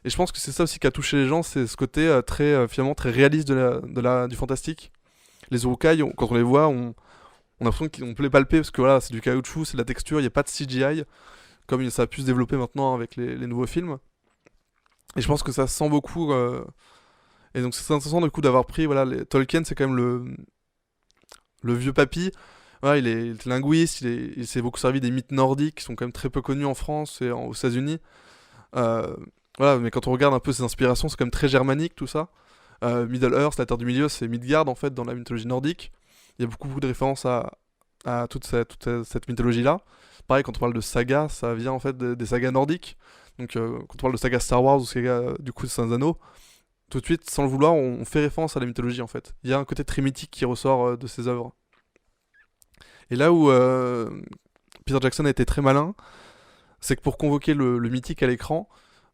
Et je pense que c'est ça aussi qui a touché les gens, c'est ce côté finalement très réaliste du fantastique. Les Uruk-hai, quand on les voit, on a l'impression qu'on peut les palper parce que voilà, c'est du caoutchouc, c'est de la texture, il n'y a pas de CGI, comme ça a pu se développer maintenant avec les nouveaux films. Et je pense que ça se sent beaucoup. Et donc c'est intéressant du coup d'avoir pris, voilà, Tolkien, c'est quand même le vieux papy. Voilà, il est linguiste, il s'est beaucoup servi des mythes nordiques qui sont quand même très peu connus en France et aux États-Unis. Voilà, mais quand on regarde un peu ses inspirations, c'est quand même très germanique tout ça. Middle-earth, la Terre du Milieu, c'est Midgard en fait dans la mythologie nordique. Il y a beaucoup de références à toute cette mythologie-là. Pareil, quand on parle de saga, ça vient en fait des sagas nordiques. Donc quand on parle de saga Star Wars ou saga du coup de Seigneur des Anneaux, tout de suite, sans le vouloir, on fait référence à la mythologie en fait. Il y a un côté très mythique qui ressort de ces œuvres. Et là où Peter Jackson a été très malin, c'est que pour convoquer le mythique à l'écran,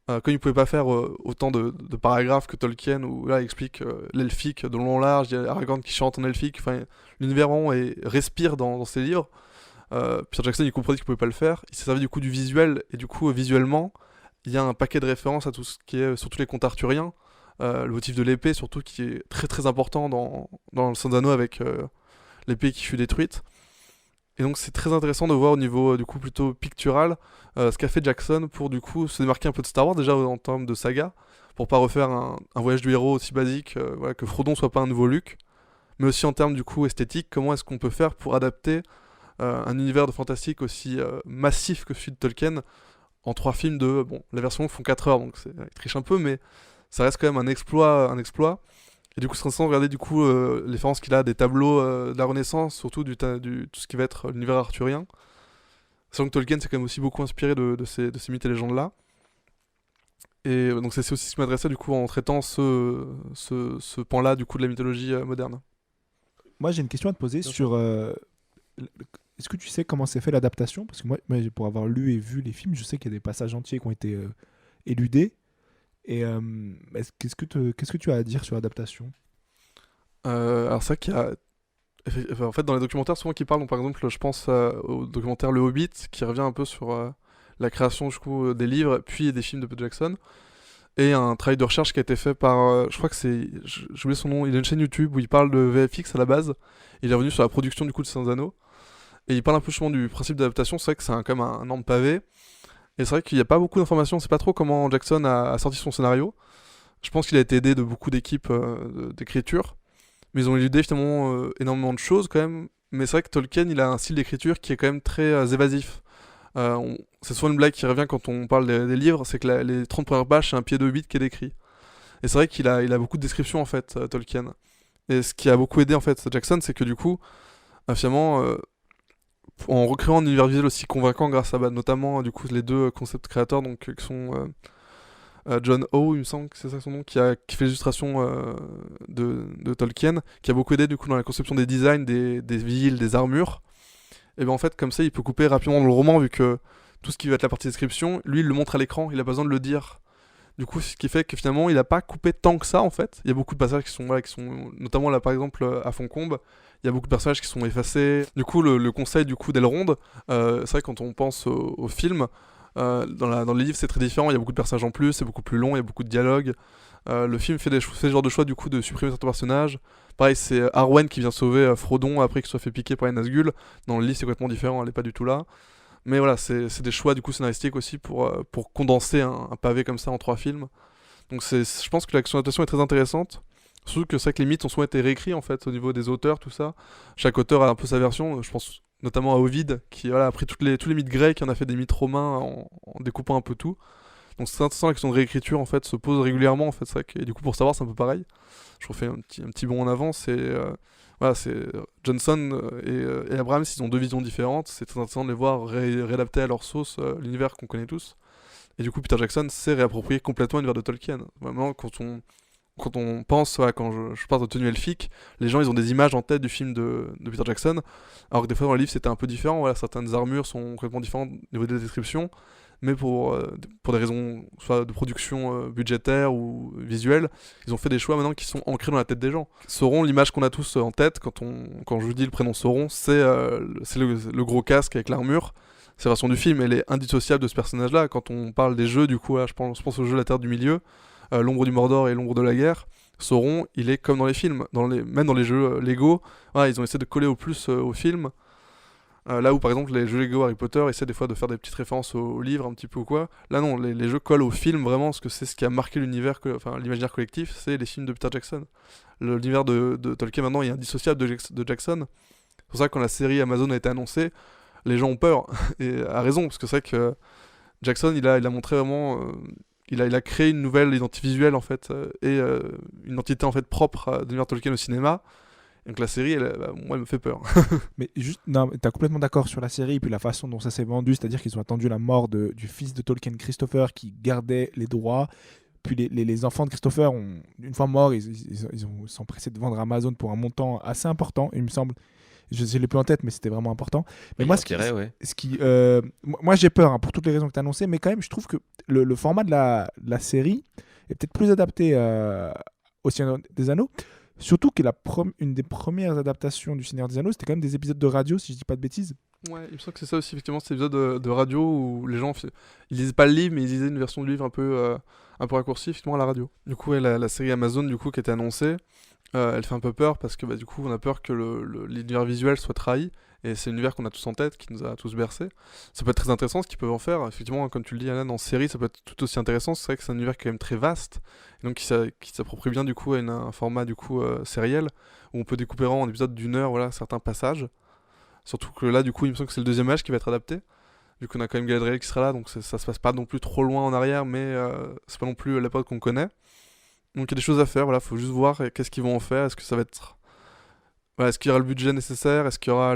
comme il ne pouvait pas faire autant de paragraphes que Tolkien, où là il explique l'elfique de long en large, il y a Aragorn qui chante en elfique, enfin l'univers respire dans ses livres. Peter Jackson il comprenait qu'il ne pouvait pas le faire, il s'est servi du coup du visuel, et du coup visuellement, il y a un paquet de références à tout ce qui est, sur tous les contes arthuriens, le motif de l'épée surtout qui est très très important dans le Seigneur des Anneaux avec l'épée qui fut détruite. Et donc c'est très intéressant de voir au niveau du coup plutôt pictural ce qu'a fait Jackson pour du coup se démarquer un peu de Star Wars déjà en termes de saga, pour pas refaire un voyage du héros aussi basique, voilà, que Frodon soit pas un nouveau Luke, mais aussi en termes du coup esthétique, comment est-ce qu'on peut faire pour adapter un univers de fantastique aussi massif que celui de Tolkien en 3 films bon, la version longue font 4 heures donc il triche un peu, mais ça reste quand même un exploit. Et du coup, c'est intéressant de regarder du coup les références qu'il a des tableaux de la Renaissance, surtout tout ce qui va être l'univers arthurien. Sachant que Tolkien s'est quand même aussi beaucoup inspiré de ces mythes et légendes-là. Et donc c'est aussi ce qui m'adressait du coup en traitant ce pan-là du coup de la mythologie moderne.
Moi, j'ai une question à te poser sur... Est-ce que tu sais comment s'est fait l'adaptation? Parce que moi, pour avoir lu et vu les films, je sais qu'il y a des passages entiers qui ont été éludés. Et qu'est-ce que tu as à dire sur l'adaptation?
Alors c'est vrai qu'il y a... En fait, dans les documentaires, souvent qui parlent, donc, par exemple, je pense au documentaire Le Hobbit, qui revient un peu sur la création du coup, des livres, puis des films de Peter Jackson, et un travail de recherche qui a été fait par, je crois que c'est, j'ai oublié son nom, il a une chaîne YouTube où il parle de VFX à la base, il est revenu sur la production du coup de Seigneur des Anneaux, et il parle un peu justement du principe d'adaptation. C'est vrai que c'est quand même un énorme pavé, et c'est vrai qu'il n'y a pas beaucoup d'informations, on sait pas trop comment Jackson a sorti son scénario. Je pense qu'il a été aidé de beaucoup d'équipes d'écriture, mais ils ont éludé finalement énormément de choses quand même. Mais c'est vrai que Tolkien, il a un style d'écriture qui est quand même très évasif. C'est souvent une blague qui revient quand on parle des livres, c'est que les 30 premières pages, c'est un pied de Hobbit qui est décrit. Et c'est vrai qu'il a beaucoup de descriptions en fait, Tolkien. Et ce qui a beaucoup aidé en fait Jackson, c'est que du coup, finalement, en recréant un univers visuel aussi convaincant grâce à notamment du coup les deux concept créateurs donc qui sont John Ho, il me semble que c'est ça son nom, qui fait l'illustration de Tolkien, qui a beaucoup aidé du coup dans la conception des designs, des villes, des armures. Et bien en fait, comme ça, il peut couper rapidement dans le roman, vu que tout ce qui va être la partie description, lui, il le montre à l'écran, il a pas besoin de le dire. Du coup, ce qui fait que finalement, il a pas coupé tant que ça, en fait. Il y a beaucoup de passages qui sont, voilà, notamment là, par exemple, à Fontcombe, il y a beaucoup de personnages qui sont effacés. Du coup, le conseil du coup d'Elrond, c'est vrai que quand on pense au film, dans les livres, c'est très différent. Il y a beaucoup de personnages en plus, c'est beaucoup plus long, il y a beaucoup de dialogues. Le film fait ce genre de choix du coup de supprimer certains personnages. Pareil, c'est Arwen qui vient sauver Frodon après qu'il soit fait piquer par les Nazgûl. Dans le livre, c'est complètement différent, elle est pas du tout là. Mais voilà, c'est des choix du coup scénaristiques aussi pour condenser un pavé comme ça en 3 films. Donc je pense que l'action d'adaptation est très intéressante. Surtout que c'est vrai que les mythes ont souvent été réécrits en fait au niveau des auteurs, tout ça. Chaque auteur a un peu sa version. Je pense notamment à Ovide qui voilà, a pris tous les mythes grecs, qui en a fait des mythes romains en découpant un peu tout. Donc c'est intéressant, la question de réécriture en fait se pose régulièrement en fait, c'est vrai que, et du coup pour savoir c'est un peu pareil. Je refais un petit bond en avant, voilà, c'est Johnson et Abrams, ils ont 2 visions différentes, c'est très intéressant de les voir réadapter à leur sauce l'univers qu'on connaît tous. Et du coup Peter Jackson s'est réapproprié complètement l'univers de Tolkien. Vraiment quand on pense, voilà, quand je parle de tenue elfique, les gens ils ont des images en tête du film de Peter Jackson, alors que des fois dans le livre c'était un peu différent, voilà, certaines armures sont complètement différentes au niveau des descriptions, mais pour des raisons soit de production budgétaire ou visuelle, ils ont fait des choix maintenant qui sont ancrés dans la tête des gens. Sauron, l'image qu'on a tous en tête quand je vous dis le prénom Sauron, c'est le gros casque avec l'armure. C'est la version du film, elle est indissociable de ce personnage-là. Quand on parle des jeux, du coup, là, je pense au jeu La Terre du Milieu, l'ombre du Mordor et l'ombre de la guerre. Sauron, il est comme dans les films, même dans les jeux Lego, voilà, ils ont essayé de coller au plus au film. Là où par exemple les jeux Lego Harry Potter essaient des fois de faire des petites références aux livres un petit peu ou quoi. Là non, les jeux collent au film vraiment, parce que c'est ce qui a marqué l'imaginaire collectif, c'est les films de Peter Jackson. L'univers de Tolkien maintenant est indissociable de Jackson. C'est pour ça que quand la série Amazon a été annoncée, les gens ont peur, et à raison, parce que c'est vrai que Jackson il a montré vraiment... il a créé une nouvelle identité visuelle en fait, et une identité en fait propre de l'univers Tolkien au cinéma. Donc la série, moi, elle me fait peur.
Mais juste, non, t'es complètement d'accord sur la série et puis la façon dont ça s'est vendu, c'est-à-dire qu'ils ont attendu la mort du fils de Tolkien, Christopher, qui gardait les droits. Puis les enfants de Christopher, une fois morts, ils sont pressés de vendre Amazon pour un montant assez important, il me semble. Je ne l'ai plus en tête, mais c'était vraiment important. Mais moi, moi, j'ai peur pour toutes les raisons que tu as annoncées, mais quand même, je trouve que le format de la série est peut-être plus adapté au Seigneur des Anneaux. Surtout que une des premières adaptations du Seigneur des Anneaux, c'était quand même des épisodes de radio, si je dis pas de bêtises.
Ouais, il me semble que c'est ça aussi, effectivement, cet épisode de radio où les gens, ils lisaient pas le livre, mais ils lisaient une version du livre un peu raccourcie, effectivement, à la radio. Du coup, ouais, la série Amazon, du coup, qui était annoncée, elle fait un peu peur parce que, du coup, on a peur que l'univers visuel soit trahi. Et c'est l'univers qu'on a tous en tête, qui nous a tous bercés. Ça peut être très intéressant ce qu'ils peuvent en faire. Effectivement, comme tu le dis, Alan, en série, ça peut être tout aussi intéressant. C'est vrai que c'est un univers quand même très vaste, et donc qui s'approprie bien du coup à un format du coup sériel, où on peut découper en épisodes d'1 heure, voilà, certains passages. Surtout que là, du coup, il me semble que c'est le 2e âge qui va être adapté. Du coup, on a quand même Galadriel qui sera là, donc ça se passe pas non plus trop loin en arrière, mais c'est pas non plus l'époque qu'on connaît. Donc il y a des choses à faire, voilà, faut juste voir qu'est-ce qu'ils vont en faire. Est-ce que ça va être... Voilà, est-ce qu'il y aura le budget nécessaire? Est-ce qu'il y aura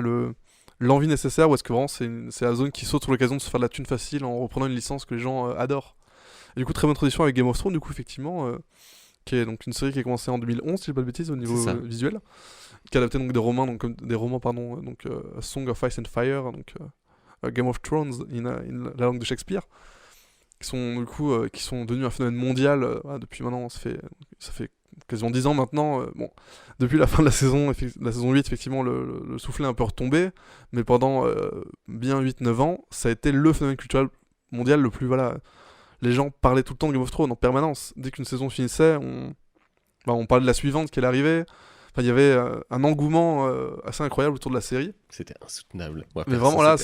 l'envie nécessaire? Ou est-ce que vraiment c'est la zone qui saute sur l'occasion de se faire de la thune facile en reprenant une licence que les gens adorent? Et du coup, très bonne tradition avec Game of Thrones, du coup, effectivement, qui est donc une série qui a commencé en 2011, si je dis pas de bêtises, au niveau visuel, qui a adapté donc des romans, A Song of Ice and Fire, donc Game of Thrones, la langue de Shakespeare, qui sont devenus un phénomène mondial depuis maintenant, ça fait quasiment 10 ans maintenant. Bon, depuis la fin de la saison 8, effectivement, le soufflet est un peu retombé, mais pendant bien 8-9 ans, ça a été le phénomène culturel mondial le plus... Voilà, les gens parlaient tout le temps de Game of Thrones en permanence. Dès qu'une saison finissait, on parlait de la suivante qui allait arriver. Enfin, il y avait un engouement assez incroyable autour de la série.
C'était insoutenable. Moi,
Mais vraiment là,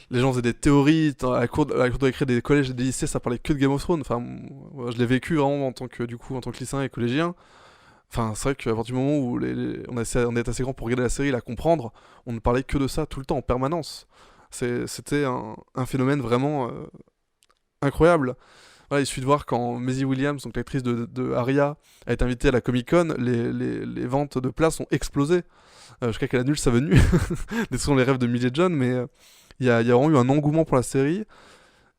les gens faisaient des théories à la cour de récré des collèges et des lycées, ça parlait que de Game of Thrones. Enfin, moi, je l'ai vécu vraiment en tant que lycéen et collégien. Enfin, c'est vrai qu'à partir du moment où on est assez grand pour regarder la série, la comprendre, on ne parlait que de ça tout le temps, en permanence. C'était un phénomène vraiment incroyable. Voilà, il suffit de voir quand Maisie Williams, donc l'actrice de Arya, a été invitée à la Comic-Con, les ventes de places ont explosé. Jusqu'à qu'elle annule sa venue. Ce sont les rêves de Millie et John, mais il y a vraiment eu un engouement pour la série.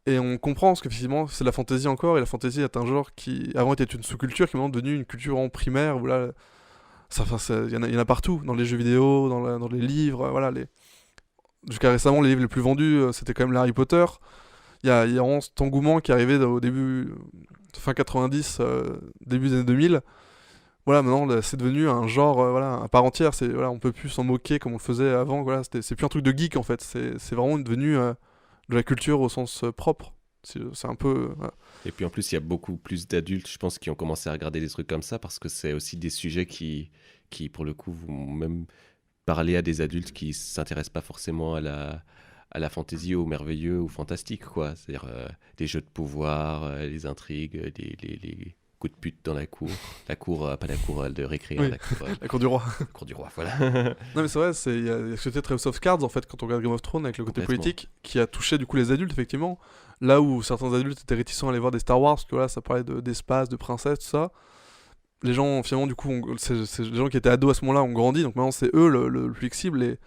Et on comprend, parce qu'effectivement, c'est de la fantasy encore, et la fantasy est un genre qui avant était une sous-culture, qui est maintenant devenue une culture en primaire, où là, il y en a partout, dans les jeux vidéo, dans les livres, voilà. Jusqu'à récemment, les livres les plus vendus, c'était quand même les Harry Potter. Il y a vraiment cet engouement qui est arrivé au début, fin 90, début des années 2000. Voilà, maintenant, là, c'est devenu un genre voilà, à part entière. Voilà, on peut plus s'en moquer comme on le faisait avant. Voilà, c'est plus un truc de geek, en fait. C'est vraiment devenu de la culture au sens propre. C'est un peu... Voilà.
Et puis en plus, il y a beaucoup plus d'adultes, je pense, qui ont commencé à regarder des trucs comme ça, parce que c'est aussi des sujets qui pour le coup, vont même parler à des adultes qui ne s'intéressent pas forcément à la fantaisie, au merveilleux, au fantastique, quoi. C'est-à-dire des jeux de pouvoir, les intrigues, les coups de pute dans la cour. Pas la cour de récré,
oui. La cour du roi.
La cour du roi, voilà.
Non mais c'est vrai, il y a ce côté très House of Cards, en fait, quand on regarde Game of Thrones, avec le côté politique, qui a touché du coup les adultes, effectivement. Là où certains adultes étaient réticents à aller voir des Star Wars, parce que voilà, ça parlait d'espace, de princesse, tout ça. Les gens, finalement, du coup, les gens qui étaient ados à ce moment-là ont grandi, donc maintenant c'est eux le public cible. Et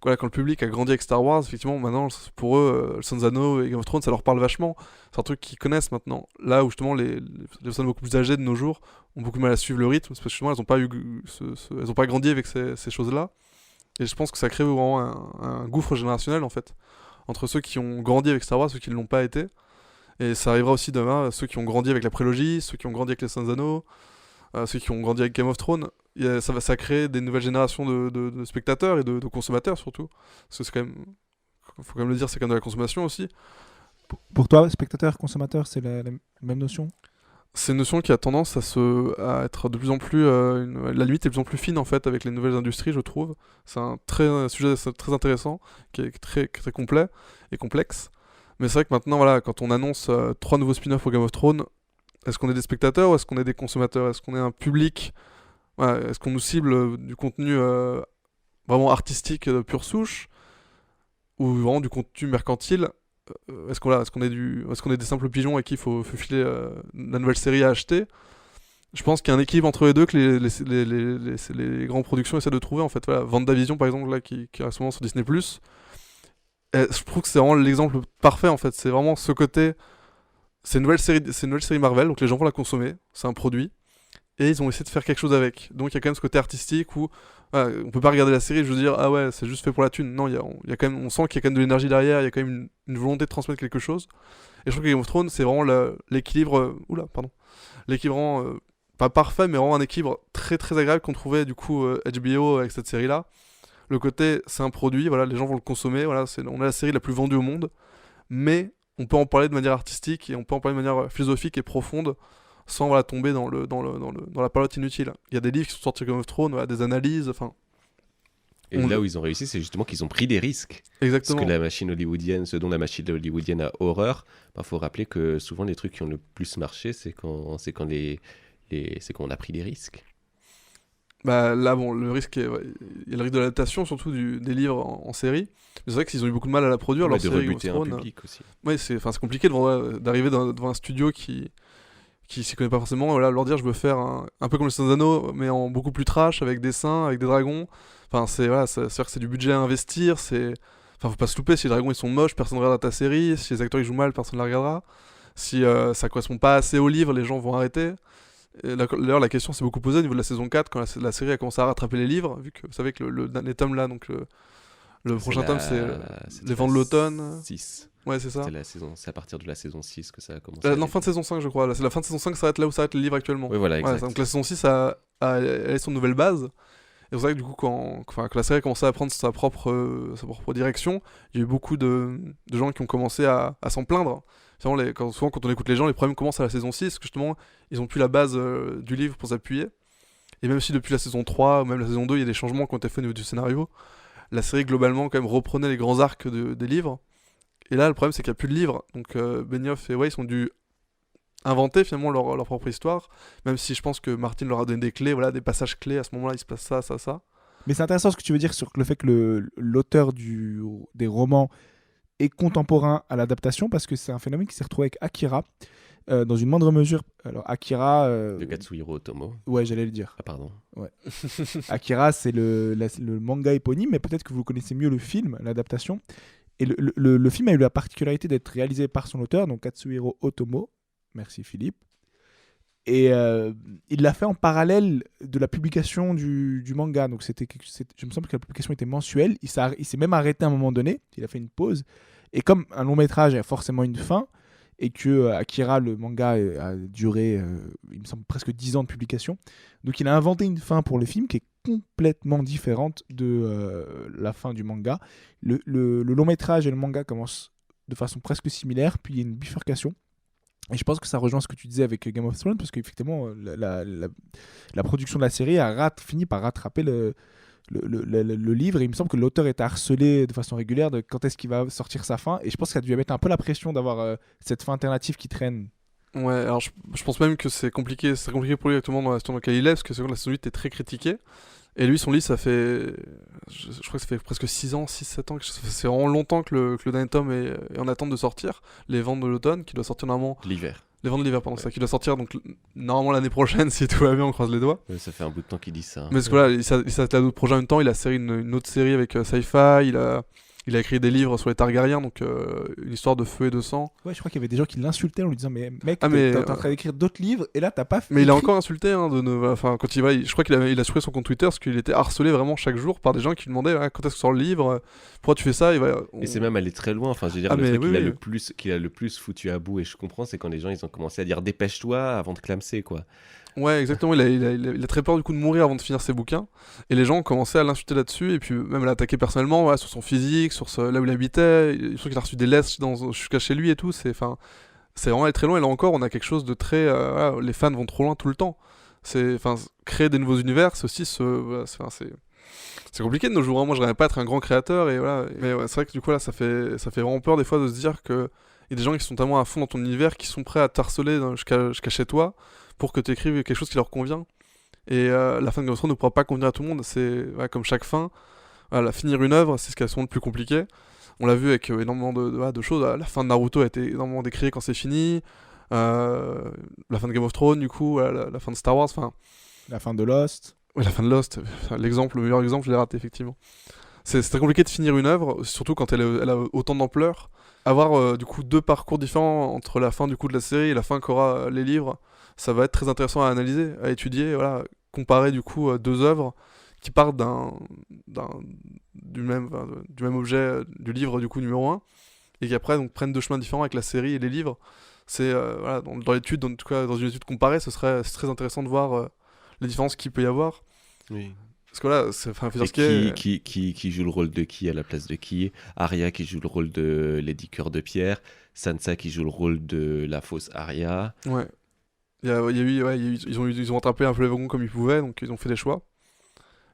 voilà, quand le public a grandi avec Star Wars, effectivement, maintenant, pour eux, le Sons of Anneaux et Game of Thrones, ça leur parle vachement. C'est un truc qu'ils connaissent maintenant. Là où, justement, les personnes beaucoup plus âgées de nos jours ont beaucoup de mal à suivre le rythme, c'est parce que, justement, elles n'ont pas grandi avec ces choses-là. Et je pense que ça crée vraiment un gouffre générationnel, en fait, entre ceux qui ont grandi avec Star Wars et ceux qui ne l'ont pas été. Et ça arrivera aussi demain, ceux qui ont grandi avec la prélogie, ceux qui ont grandi avec les Sons of Anneaux, ceux qui ont grandi avec Game of Thrones. Ça crée des nouvelles générations de spectateurs et de consommateurs surtout. Parce que c'est quand même, faut quand même le dire, c'est quand même de la consommation aussi.
Pour toi, spectateur, consommateur, c'est la même notion ?
C'est une notion qui a tendance à être de plus en plus... la limite est de plus en plus fine en fait avec les nouvelles industries, je trouve. C'est un sujet très intéressant, qui est très complet et complexe. Mais c'est vrai que maintenant, voilà, quand on annonce 3 nouveaux spin-offs pour Game of Thrones, est-ce qu'on est des spectateurs ou est-ce qu'on est des consommateurs ? Est-ce qu'on est un public ? Voilà, est-ce qu'on nous cible du contenu vraiment artistique de pure souche ou vraiment du contenu mercantile ? Est-ce qu'on est des simples pigeons à qui il faut filer la nouvelle série à acheter ? Je pense qu'il y a un équilibre entre les deux que les grandes productions essaient de trouver en fait. Voilà, WandaVision par exemple là, qui est en ce moment sur Disney+. Je trouve que c'est vraiment l'exemple parfait en fait. C'est vraiment ce côté. C'est une nouvelle série Marvel, donc les gens vont la consommer. C'est un produit. Et ils ont essayé de faire quelque chose avec. Donc il y a quand même ce côté artistique où voilà, on peut pas regarder la série et je veux dire ah ouais c'est juste fait pour la thune. Non, il y a quand même, on sent qu'il y a quand même de l'énergie derrière, il y a quand même une volonté de transmettre quelque chose. Et je trouve que Game of Thrones c'est vraiment l'équilibre pas parfait mais vraiment un équilibre très très agréable qu'on trouvait du coup HBO avec cette série là. Le côté c'est un produit, voilà, les gens vont le consommer, voilà, on a la série la plus vendue au monde, mais on peut en parler de manière artistique et on peut en parler de manière philosophique et profonde sans voilà, tomber dans la palotte inutile. Il y a des livres qui sont sortis Game of Thrones, voilà, des analyses, enfin...
Et là où ils ont réussi, c'est justement qu'ils ont pris des risques.
Exactement.
Parce que ce dont la machine hollywoodienne a horreur, faut rappeler que souvent les trucs qui ont le plus marché, c'est quand on a pris des risques.
Bah là bon, le risque il y a le risque de l'adaptation surtout des livres en série. Mais c'est vrai qu'ils ont eu beaucoup de mal à la produire.
De rebuter un public aussi.
Ouais, c'est compliqué d'arriver devant un studio qui s'y connaît pas forcément, voilà, leur dire je veux faire un peu comme les Sons of Anneaux, mais en beaucoup plus trash, avec des seins, avec des dragons. Enfin, c'est-à-dire que c'est du budget à investir, faut pas se louper, si les dragons ils sont moches, personne ne regardera ta série, si les acteurs ils jouent mal, personne ne la regardera. Si ça correspond pas assez au livre, les gens vont arrêter. D'ailleurs, la question s'est beaucoup posée au niveau de la saison 4, quand la série a commencé à rattraper les livres, vu que vous savez que le dernier tome là, donc le prochain tome c'est Les Vents de l'Automne.
6.
Ouais, c'est ça.
C'est à partir de la saison 6 que ça a commencé.
Non, fin de saison 5, je crois. Là, c'est la fin de saison 5, ça s'arrête là où s'arrête le livre actuellement.
Oui, voilà, exact.
Donc la saison 6 elle est son nouvelle base. Et c'est pour ça que du coup, quand la série a commencé à prendre sa propre direction, il y a eu beaucoup de gens qui ont commencé à s'en plaindre. Souvent, quand on écoute les gens, les problèmes commencent à la saison 6, parce que justement, ils ont plus la base du livre pour s'appuyer. Et même si depuis la saison 3 ou même la saison 2, il y a des changements qui ont été faits au niveau du scénario, la série globalement quand même reprenait les grands arcs des livres. Et là, le problème, c'est qu'il n'y a plus de livres. Donc Benioff et Weiss ont dû inventer finalement leur propre histoire, même si je pense que Martin leur a donné des clés, voilà, des passages clés, à ce moment-là il se passe ça, ça, ça.
Mais c'est intéressant ce que tu veux dire sur le fait que l'auteur des romans est contemporain à l'adaptation, parce que c'est un phénomène qui s'est retrouvé avec Akira, dans une moindre mesure. Alors Akira...
de Katsuhiro Otomo.
Ouais, j'allais le dire.
Ah pardon.
Ouais. Akira, c'est le manga éponyme, mais peut-être que vous connaissez mieux le film, l'adaptation. Et le film a eu la particularité d'être réalisé par son auteur, donc Katsuhiro Otomo. Merci Philippe. Et il l'a fait en parallèle de la publication du manga. Donc je me semble que la publication était mensuelle. Il s'est même arrêté à un moment donné. Il a fait une pause. Et comme un long métrage a forcément une fin, et que Akira, le manga, a duré, il me semble, presque 10 ans de publication. Donc il a inventé une fin pour le film qui est complètement différente de la fin du manga. Le long métrage et le manga commencent de façon presque similaire, puis il y a une bifurcation. Et je pense que ça rejoint ce que tu disais avec Game of Thrones, parce qu'effectivement, la production de la série a fini par rattraper le livre, et il me semble que l'auteur était harcelé de façon régulière de quand est-ce qu'il va sortir sa fin, et je pense que ça a dû mettre un peu la pression d'avoir cette fin alternative qui traîne.
Ouais, alors je pense même que c'est compliqué pour lui actuellement dans la situation dans laquelle il est, parce que la saison 8 est très critiquée, et lui son livre ça fait, je crois que ça fait presque 6-7 ans, c'est vraiment longtemps que le dernier tome est en attente de sortir, les ventes de l'automne, qui doit sortir normalement... Les ventes de l'hiver, pardon, ouais. C'est ça qui doit sortir donc normalement l'année prochaine, si tout va bien, on croise les doigts.
Ouais, ça fait un bout de temps qu'il dit ça.
Mais parce que voilà, il s'attelle à d'autres projets en même temps, il a une autre série avec Sci-Fi, il a écrit des livres sur les Targaryens, donc une histoire de feu et de sang.
Ouais, je crois qu'il y avait des gens qui l'insultaient en lui disant mais mec, t'es en train d'écrire d'autres livres et là t'as pas fait.
Mais il a encore insulté, hein, quand je crois qu'il a supprimé son compte Twitter parce qu'il était harcelé vraiment chaque jour par des gens qui lui demandaient quand est-ce que sort le livre, pourquoi tu fais ça,
Et c'est même allé très loin, enfin je veux dire, le truc qu'il a le plus foutu à bout, et je comprends, c'est quand les gens ils ont commencé à dire dépêche-toi avant de clamser quoi.
Ouais, exactement, il a très peur du coup de mourir avant de finir ses bouquins, et les gens ont commencé à l'insulter là-dessus, et puis même à l'attaquer personnellement, ouais, sur son physique, là où il habitait, je trouve qu'il a reçu des lettres jusqu'à chez lui et tout, c'est vraiment aller très loin, et là encore on a quelque chose de très... les fans vont trop loin tout le temps, créer des nouveaux univers, c'est aussi c'est compliqué de nos jours, hein. Moi je rêverais pas être un grand créateur, et voilà, mais ouais, c'est vrai que du coup là ça fait vraiment peur des fois de se dire que il y a des gens qui sont tellement à fond dans ton univers, qui sont prêts à t'harceler jusqu'à chez toi, pour que tu écrives quelque chose qui leur convient. Et la fin de Game of Thrones ne pourra pas convenir à tout le monde. C'est comme chaque fin. Finir une œuvre, c'est ce qui est souvent le plus compliqué. On l'a vu avec énormément de choses. La fin de Naruto a été énormément décriée quand c'est fini. La fin de Game of Thrones, du coup. La fin de Star Wars.
La fin de Lost.
Oui, la fin de Lost. Le meilleur exemple, je l'ai raté, effectivement. C'est très compliqué de finir une œuvre, surtout quand elle a autant d'ampleur. Avoir du coup 2 parcours différents entre la fin du coup de la série et la fin qu'aura les livres, ça va être très intéressant à analyser, à étudier, voilà, comparer du coup 2 œuvres qui partent du même objet du livre du coup numéro 1, et qui après donc prennent 2 chemins différents avec la série et les livres. C'est dans l'étude, en tout cas dans une étude comparée, c'est très intéressant de voir les différences qu'il peut y avoir.
Oui.
Parce que là,
qui joue le rôle de qui à la place de qui? Arya qui joue le rôle de Lady Cœur de Pierre, Sansa qui joue le rôle de la fausse Arya.
Ouais. Ils ont rattrapé un peu les wagons comme ils pouvaient, donc ils ont fait des choix.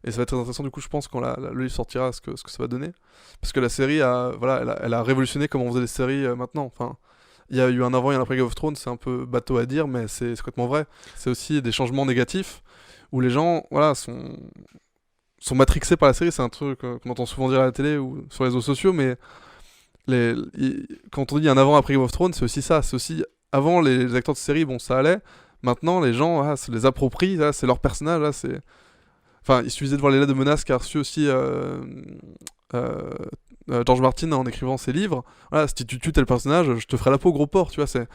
Et ça va être très intéressant du coup, je pense, quand le livre sortira, ce que ça va donner. Parce que la série elle a révolutionné comment on faisait les séries maintenant. Enfin, il y a eu un avant et un après Game of Thrones, c'est un peu bateau à dire, mais c'est complètement vrai. C'est aussi des changements négatifs où les gens sont matrixés par la série. C'est un truc qu'on entend souvent dire à la télé ou sur les réseaux sociaux, mais quand on dit un avant après Game of Thrones, c'est aussi ça. C'est aussi avant les acteurs de série, bon ça allait. Maintenant les gens se les approprient, c'est leur personnage, il suffisait de voir les lettres de menaces qu'a reçu aussi George Martin en écrivant ses livres. Voilà, si tu tues tel personnage, je te ferai la peau gros porc, tu vois. C'est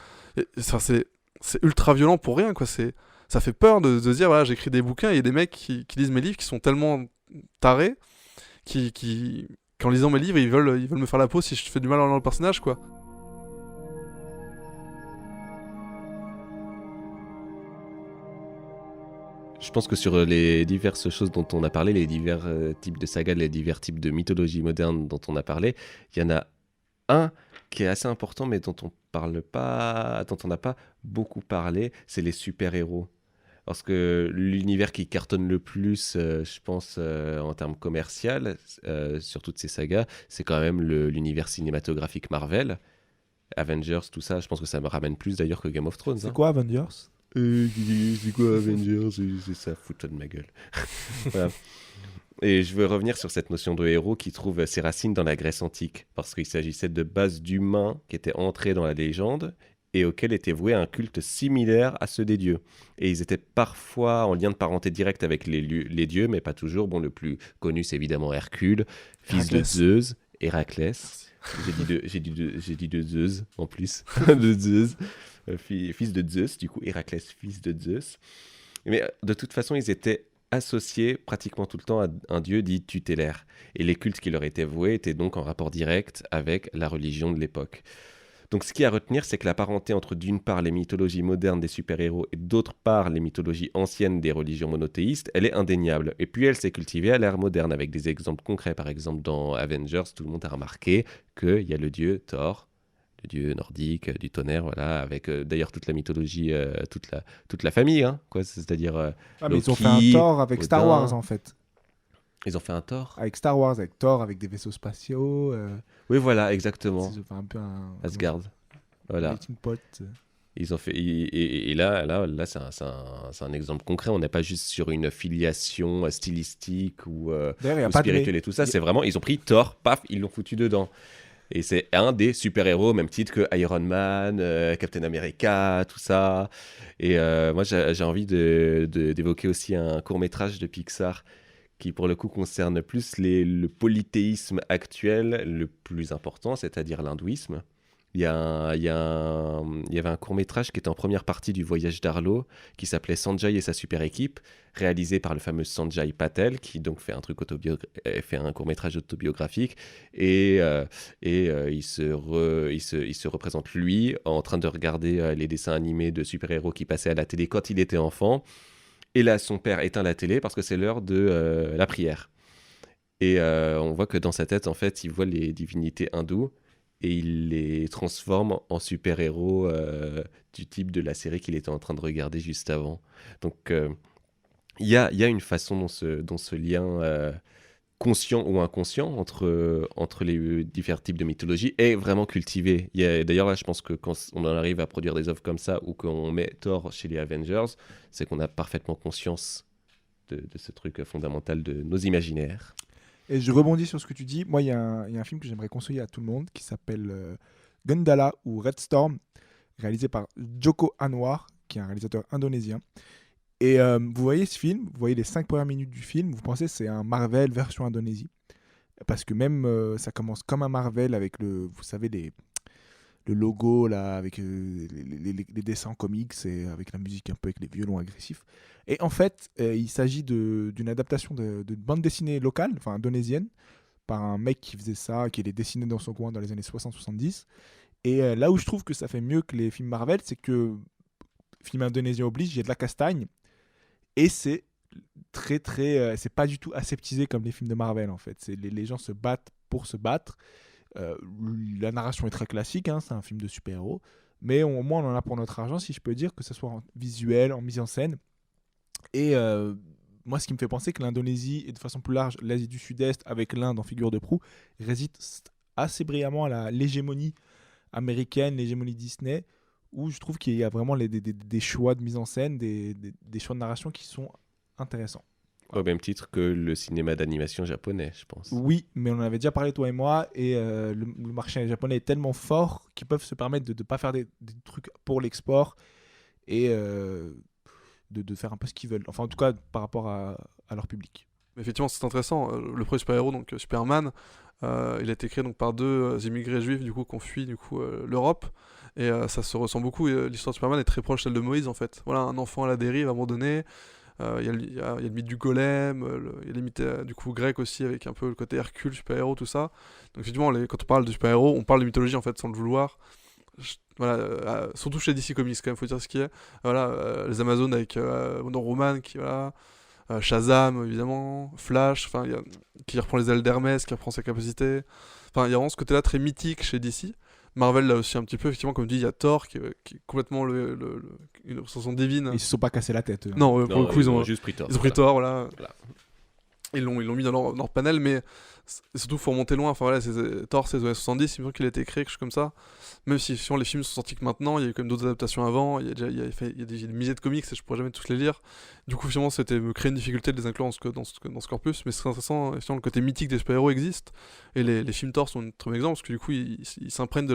ultra violent pour rien, quoi. Ça fait peur de se dire, voilà, j'écris des bouquins et il y a des mecs qui lisent mes livres qui sont tellement tarés qu'en lisant mes livres, ils veulent me faire la peau si je fais du mal à leur personnage, quoi.
pense que sur les diverses choses dont on a parlé, les divers types de sagas, les divers types de mythologie moderne dont on a parlé, il y en a un qui est assez important, mais dont on n'a pas beaucoup parlé, c'est les super-héros. Parce que l'univers qui cartonne le plus, je pense, en termes commercial, sur toutes ces sagas, c'est quand même l'univers cinématographique Marvel. Avengers, tout ça, je pense que ça me ramène plus d'ailleurs que Game of Thrones.
C'est quoi Avengers?
C'est quoi Avengers? C'est ça, foutre de ma gueule. Voilà. Et je veux revenir sur cette notion de héros qui trouve ses racines dans la Grèce antique, parce qu'il s'agissait de bases d'humains qui étaient entrés dans la légende et auxquels était voué un culte similaire à ceux des dieux. Et ils étaient parfois en lien de parenté direct avec les dieux, mais pas toujours. Bon, le plus connu, c'est évidemment Hercule, fils de Zeus, Héraclès. J'ai dit de Zeus en plus, de Zeus, fils de Zeus, du coup Héraclès, fils de Zeus. Mais de toute façon, ils étaient associés pratiquement tout le temps à un dieu dit tutélaire. Et les cultes qui leur étaient voués étaient donc en rapport direct avec la religion de l'époque. Donc ce qui est à retenir, c'est que la parenté entre d'une part les mythologies modernes des super-héros et d'autre part les mythologies anciennes des religions monothéistes, elle est indéniable. Et puis elle s'est cultivée à l'ère moderne avec des exemples concrets. Par exemple, dans Avengers, tout le monde a remarqué qu'il y a le dieu Thor, le dieu nordique du tonnerre, voilà, avec d'ailleurs toute la mythologie, toute la famille, hein, quoi, c'est-à-dire
mais ils ont fait un Thor avec Star Wars en fait.
Ils ont fait un Thor
avec Star Wars, avec Thor, avec des vaisseaux spatiaux.
Oui, voilà, exactement.
Ils ont fait un peu un
Asgard. Voilà.
Pot.
Ils ont fait et là c'est un exemple concret. On n'est pas juste sur une filiation stylistique ou spirituelle et tout ça. C'est vraiment ils ont pris Thor, paf, ils l'ont foutu dedans. Et c'est un des super-héros au même titre que Iron Man, Captain America, tout ça. Et moi j'ai envie d'évoquer aussi un court-métrage de Pixar qui pour le coup concerne plus le polythéisme actuel le plus important, c'est-à-dire l'hindouisme. Il y avait un court-métrage qui était en première partie du Voyage d'Arlo, qui s'appelait Sanjay et sa super équipe, réalisé par le fameux Sanjay Patel, qui donc fait un court-métrage autobiographique, et il se représente lui en train de regarder les dessins animés de super-héros qui passaient à la télé quand il était enfant. Et là, son père éteint la télé parce que c'est l'heure de la prière. Et on voit que dans sa tête, en fait, il voit les divinités hindoues et il les transforme en super-héros du type de la série qu'il était en train de regarder juste avant. Donc, il y a une façon dont ce lien conscient ou inconscient entre les différents types de mythologie est vraiment cultivé. D'ailleurs, là, je pense que quand on en arrive à produire des œuvres comme ça ou qu'on met Thor chez les Avengers, c'est qu'on a parfaitement conscience de ce truc fondamental de nos imaginaires.
Et je rebondis sur ce que tu dis. Moi, il y a un film que j'aimerais conseiller à tout le monde qui s'appelle Gundala ou Red Storm, réalisé par Joko Anwar, qui est un réalisateur indonésien. Et vous voyez ce film, vous voyez les 5 premières minutes du film, vous pensez que c'est un Marvel version Indonésie. Parce que même ça commence comme un Marvel avec vous savez, le logo là, avec les dessins en comics et avec la musique un peu avec les violons agressifs. Et en fait, il s'agit d'une adaptation de bande dessinée locale, enfin indonésienne, par un mec qui faisait ça, qui les dessinait dans son coin dans les années 60-70. Et là où je trouve que ça fait mieux que les films Marvel, c'est que film indonésien oblige, il y a de la castagne. Et c'est c'est pas du tout aseptisé comme les films de Marvel en fait. Les gens se battent pour se battre. La narration est très classique, hein, c'est un film de super-héros. Mais au moins on en a pour notre argent, si je peux dire, que ce soit en visuel, en mise en scène. Et moi, ce qui me fait penser que l'Indonésie et de façon plus large l'Asie du Sud-Est, avec l'Inde en figure de proue, résiste assez brillamment à l'hégémonie américaine, l'hégémonie Disney, où je trouve qu'il y a vraiment des choix de mise en scène, des choix de narration qui sont intéressants.
Au même titre que le cinéma d'animation japonais, je pense.
Oui, mais on en avait déjà parlé, toi et moi, et le marché japonais est tellement fort qu'ils peuvent se permettre de ne pas faire des trucs pour l'export et de faire un peu ce qu'ils veulent. Enfin, en tout cas, par rapport à leur public.
Effectivement, c'est intéressant. Le premier super-héros, donc Superman, il a été créé donc, par deux immigrés juifs du coup, qui ont fui du coup, l'Europe. Et ça se ressent beaucoup. L'histoire de Superman est très proche de celle de Moïse, en fait. Voilà, un enfant à la dérive, abandonné. Il y a le mythe du golem, il y a les mythes du coup grecs aussi, avec un peu le côté Hercule, super-héros, tout ça. Donc effectivement, quand on parle de super-héros, on parle de mythologie en fait sans le vouloir. voilà, surtout chez DC Comics quand même, faut dire ce qui est. Voilà, les Amazones avec Wonder Woman qui voilà, Shazam évidemment, Flash, enfin qui reprend les ailes d'Hermès, qui reprend ses capacités. Enfin, il y a vraiment ce côté-là très mythique chez DC. Marvel là aussi un petit peu, effectivement, comme tu dis, il y a Thor qui est complètement une représentation divine.
Ils se sont pas cassés la tête.
Non, pour le coup, ils ont
juste pris Thor.
Ils ont pris Thor, voilà.
Voilà.
Ils l'ont mis dans leur panel, mais surtout, faut remonter loin. Enfin voilà, Thor, c'est les années 70, il me semble qu'il a été créé, quelque chose comme ça. Même si les films sont sortis que maintenant, il y a eu quand même d'autres adaptations avant. Il y a des milliers de comics et je pourrais jamais tous les lire. Du coup, finalement, c'était me créer une difficulté de les inclure dans ce corpus. Mais c'est intéressant, le côté mythique des super-héros existe. Et les films Thor sont un très bon exemple, parce que du coup, ils s'imprègnent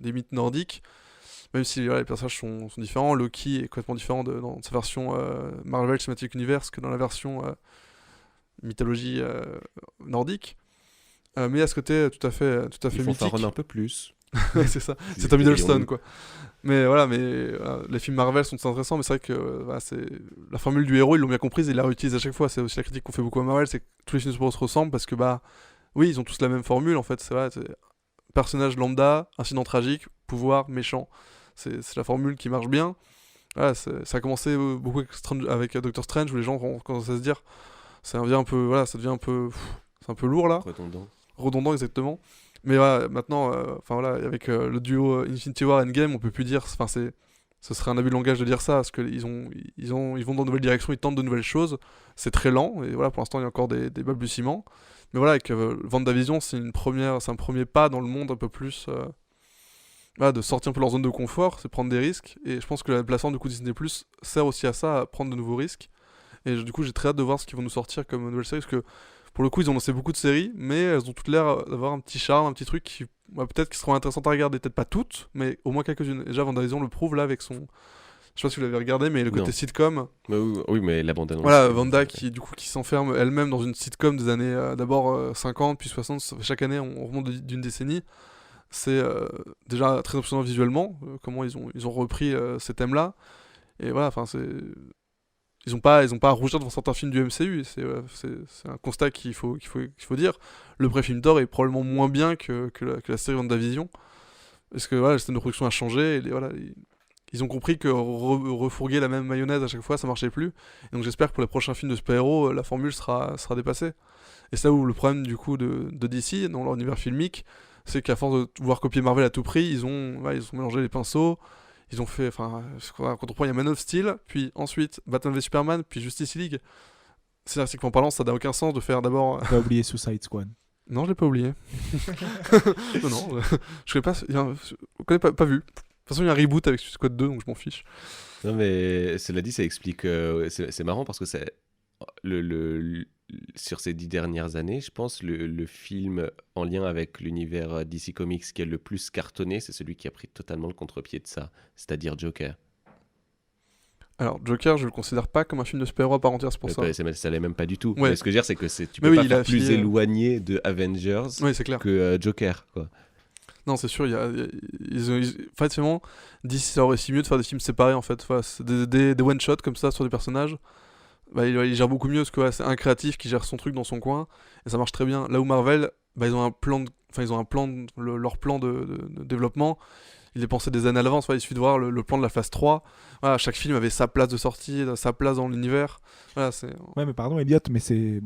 des mythes nordiques. Même si les personnages sont différents. Loki est complètement différent dans sa version Marvel Cinematic Universe que dans la version mythologie nordique. Mais à ce côté tout à fait
Ils
mythique.
fanfaronnent un peu plus.
C'est ça, c'est Tom Hiddleston quoi. Mais voilà, les films Marvel sont intéressants, mais c'est vrai que voilà, c'est la formule du héros, ils l'ont bien comprise et ils la réutilisent à chaque fois. C'est aussi la critique qu'on fait beaucoup à Marvel, c'est que tous les films se ressemblent parce que oui, ils ont tous la même formule en fait. C'est vrai, personnage lambda, incident tragique, pouvoir méchant. C'est la formule qui marche bien. Voilà, ça a commencé beaucoup avec Doctor Strange où les gens ont commencé à se dire ça devient un peu c'est un peu lourd là. Redondant exactement. Mais voilà, maintenant, avec le duo Infinity War Endgame, on peut plus dire, ce serait un abus de langage de dire ça, parce qu'ils vont dans de nouvelles directions, ils tentent de nouvelles choses. C'est très lent, et voilà, pour l'instant, il y a encore des balbutiements. Mais voilà, avec WandaVision, c'est un premier pas dans le monde un peu plus, de sortir un peu de leur zone de confort, c'est prendre des risques. Et je pense que la plateforme du coup Disney+ sert aussi à ça, à prendre de nouveaux risques. Et du coup, j'ai très hâte de voir ce qu'ils vont nous sortir comme nouvelle série, parce que pour le coup, ils ont lancé beaucoup de séries, mais elles ont toutes l'air d'avoir un petit charme, un petit truc qui, peut-être qui seront intéressantes à regarder. Peut-être pas toutes, mais au moins quelques-unes. Et déjà, WandaVision le prouve là avec son. Je sais pas si vous l'avez regardé, mais le côté sitcom.
Oui, mais la bande-annonce.
Voilà, Wanda qui s'enferme elle-même dans une sitcom des années d'abord 50, puis 60. Chaque année, on remonte d'une décennie. C'est déjà très impressionnant visuellement, comment ils ont repris ces thèmes-là. Et voilà, enfin, c'est. Ils ont pas à rougir devant certains films du MCU, c'est un constat qu'il faut dire. Le pré-film Thor est probablement moins bien que la série WandaVision, parce que voilà, le système de production a changé, et ils ont compris que refourguer la même mayonnaise à chaque fois, ça marchait plus. Et donc j'espère que pour les prochains films de super-héros, la formule sera dépassée. Et c'est là où le problème du coup de DC, dans leur univers filmique, c'est qu'à force de vouloir copier Marvel à tout prix, ils ont mélangé les pinceaux. Ils ont fait, quand on prend, il y a Man of Steel, puis ensuite Batman v Superman, puis Justice League. C'est qu'en parlant, ça n'a aucun sens de faire d'abord.
Pas oublier Suicide Squad.
Non, je l'ai pas oublié. non, je connais pas. Je connais pas vu. De toute façon, il y a un reboot avec Suicide Squad 2, donc je m'en fiche.
Non, mais cela dit, ça explique. C'est marrant parce que c'est sur ces 10 dernières années, je pense, le film en lien avec l'univers DC Comics qui est le plus cartonné, c'est celui qui a pris totalement le contre-pied de ça, c'est-à-dire Joker.
Alors, Joker, je le considère pas comme un film de super-héros à part entière, c'est pour ça.
Ça l'est même pas du tout.
Ouais.
Mais ce que je veux dire, c'est que tu peux pas faire plus éloigné de Avengers que Joker, quoi.
Non, c'est sûr, en fait, finalement, DC, ça aurait si mieux de faire des films séparés, en fait. Enfin, des one-shots comme ça sur des personnages. Il gère beaucoup mieux parce que c'est un créatif qui gère son truc dans son coin et ça marche très bien. Là où Marvel, ils ont leur plan de développement. Ils dépensaient des années à l'avance. Il suffit de voir le plan de la phase 3. Voilà, chaque film avait sa place de sortie, sa place dans l'univers. Voilà,
ouais, mais pardon, Elliot, mais c'est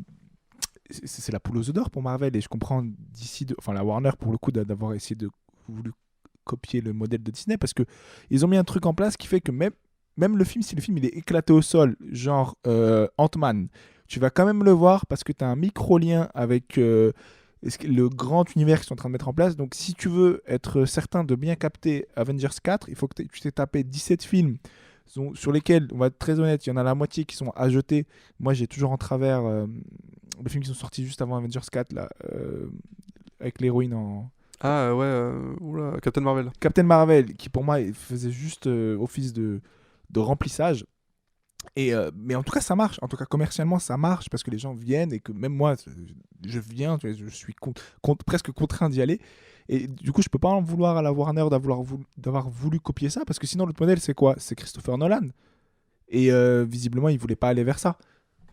la poule aux œufs d'or pour Marvel et je comprends la Warner pour le coup d'avoir essayé de voulu copier le modèle de Disney parce que ils ont mis un truc en place qui fait que même le film, si le film il est éclaté au sol, genre Ant-Man, tu vas quand même le voir parce que tu as un micro-lien avec le grand univers qu'ils sont en train de mettre en place. Donc si tu veux être certain de bien capter Avengers 4, il faut que tu t'aies tapé 17 films sur lesquels, on va être très honnête, il y en a la moitié qui sont à jeter. Moi, j'ai toujours en travers les films qui sont sortis juste avant Avengers 4, là, avec l'héroïne en...
Ah ouais, Captain Marvel.
Captain Marvel, qui pour moi faisait juste office de remplissage. Mais en tout cas, ça marche. En tout cas, commercialement, ça marche parce que les gens viennent et que même moi, je viens, je suis presque contraint d'y aller. Et du coup, je peux pas en vouloir à la Warner d'avoir voulu copier ça parce que sinon, l'autre modèle, c'est quoi ? C'est Christopher Nolan. Et visiblement, il voulait pas aller vers ça.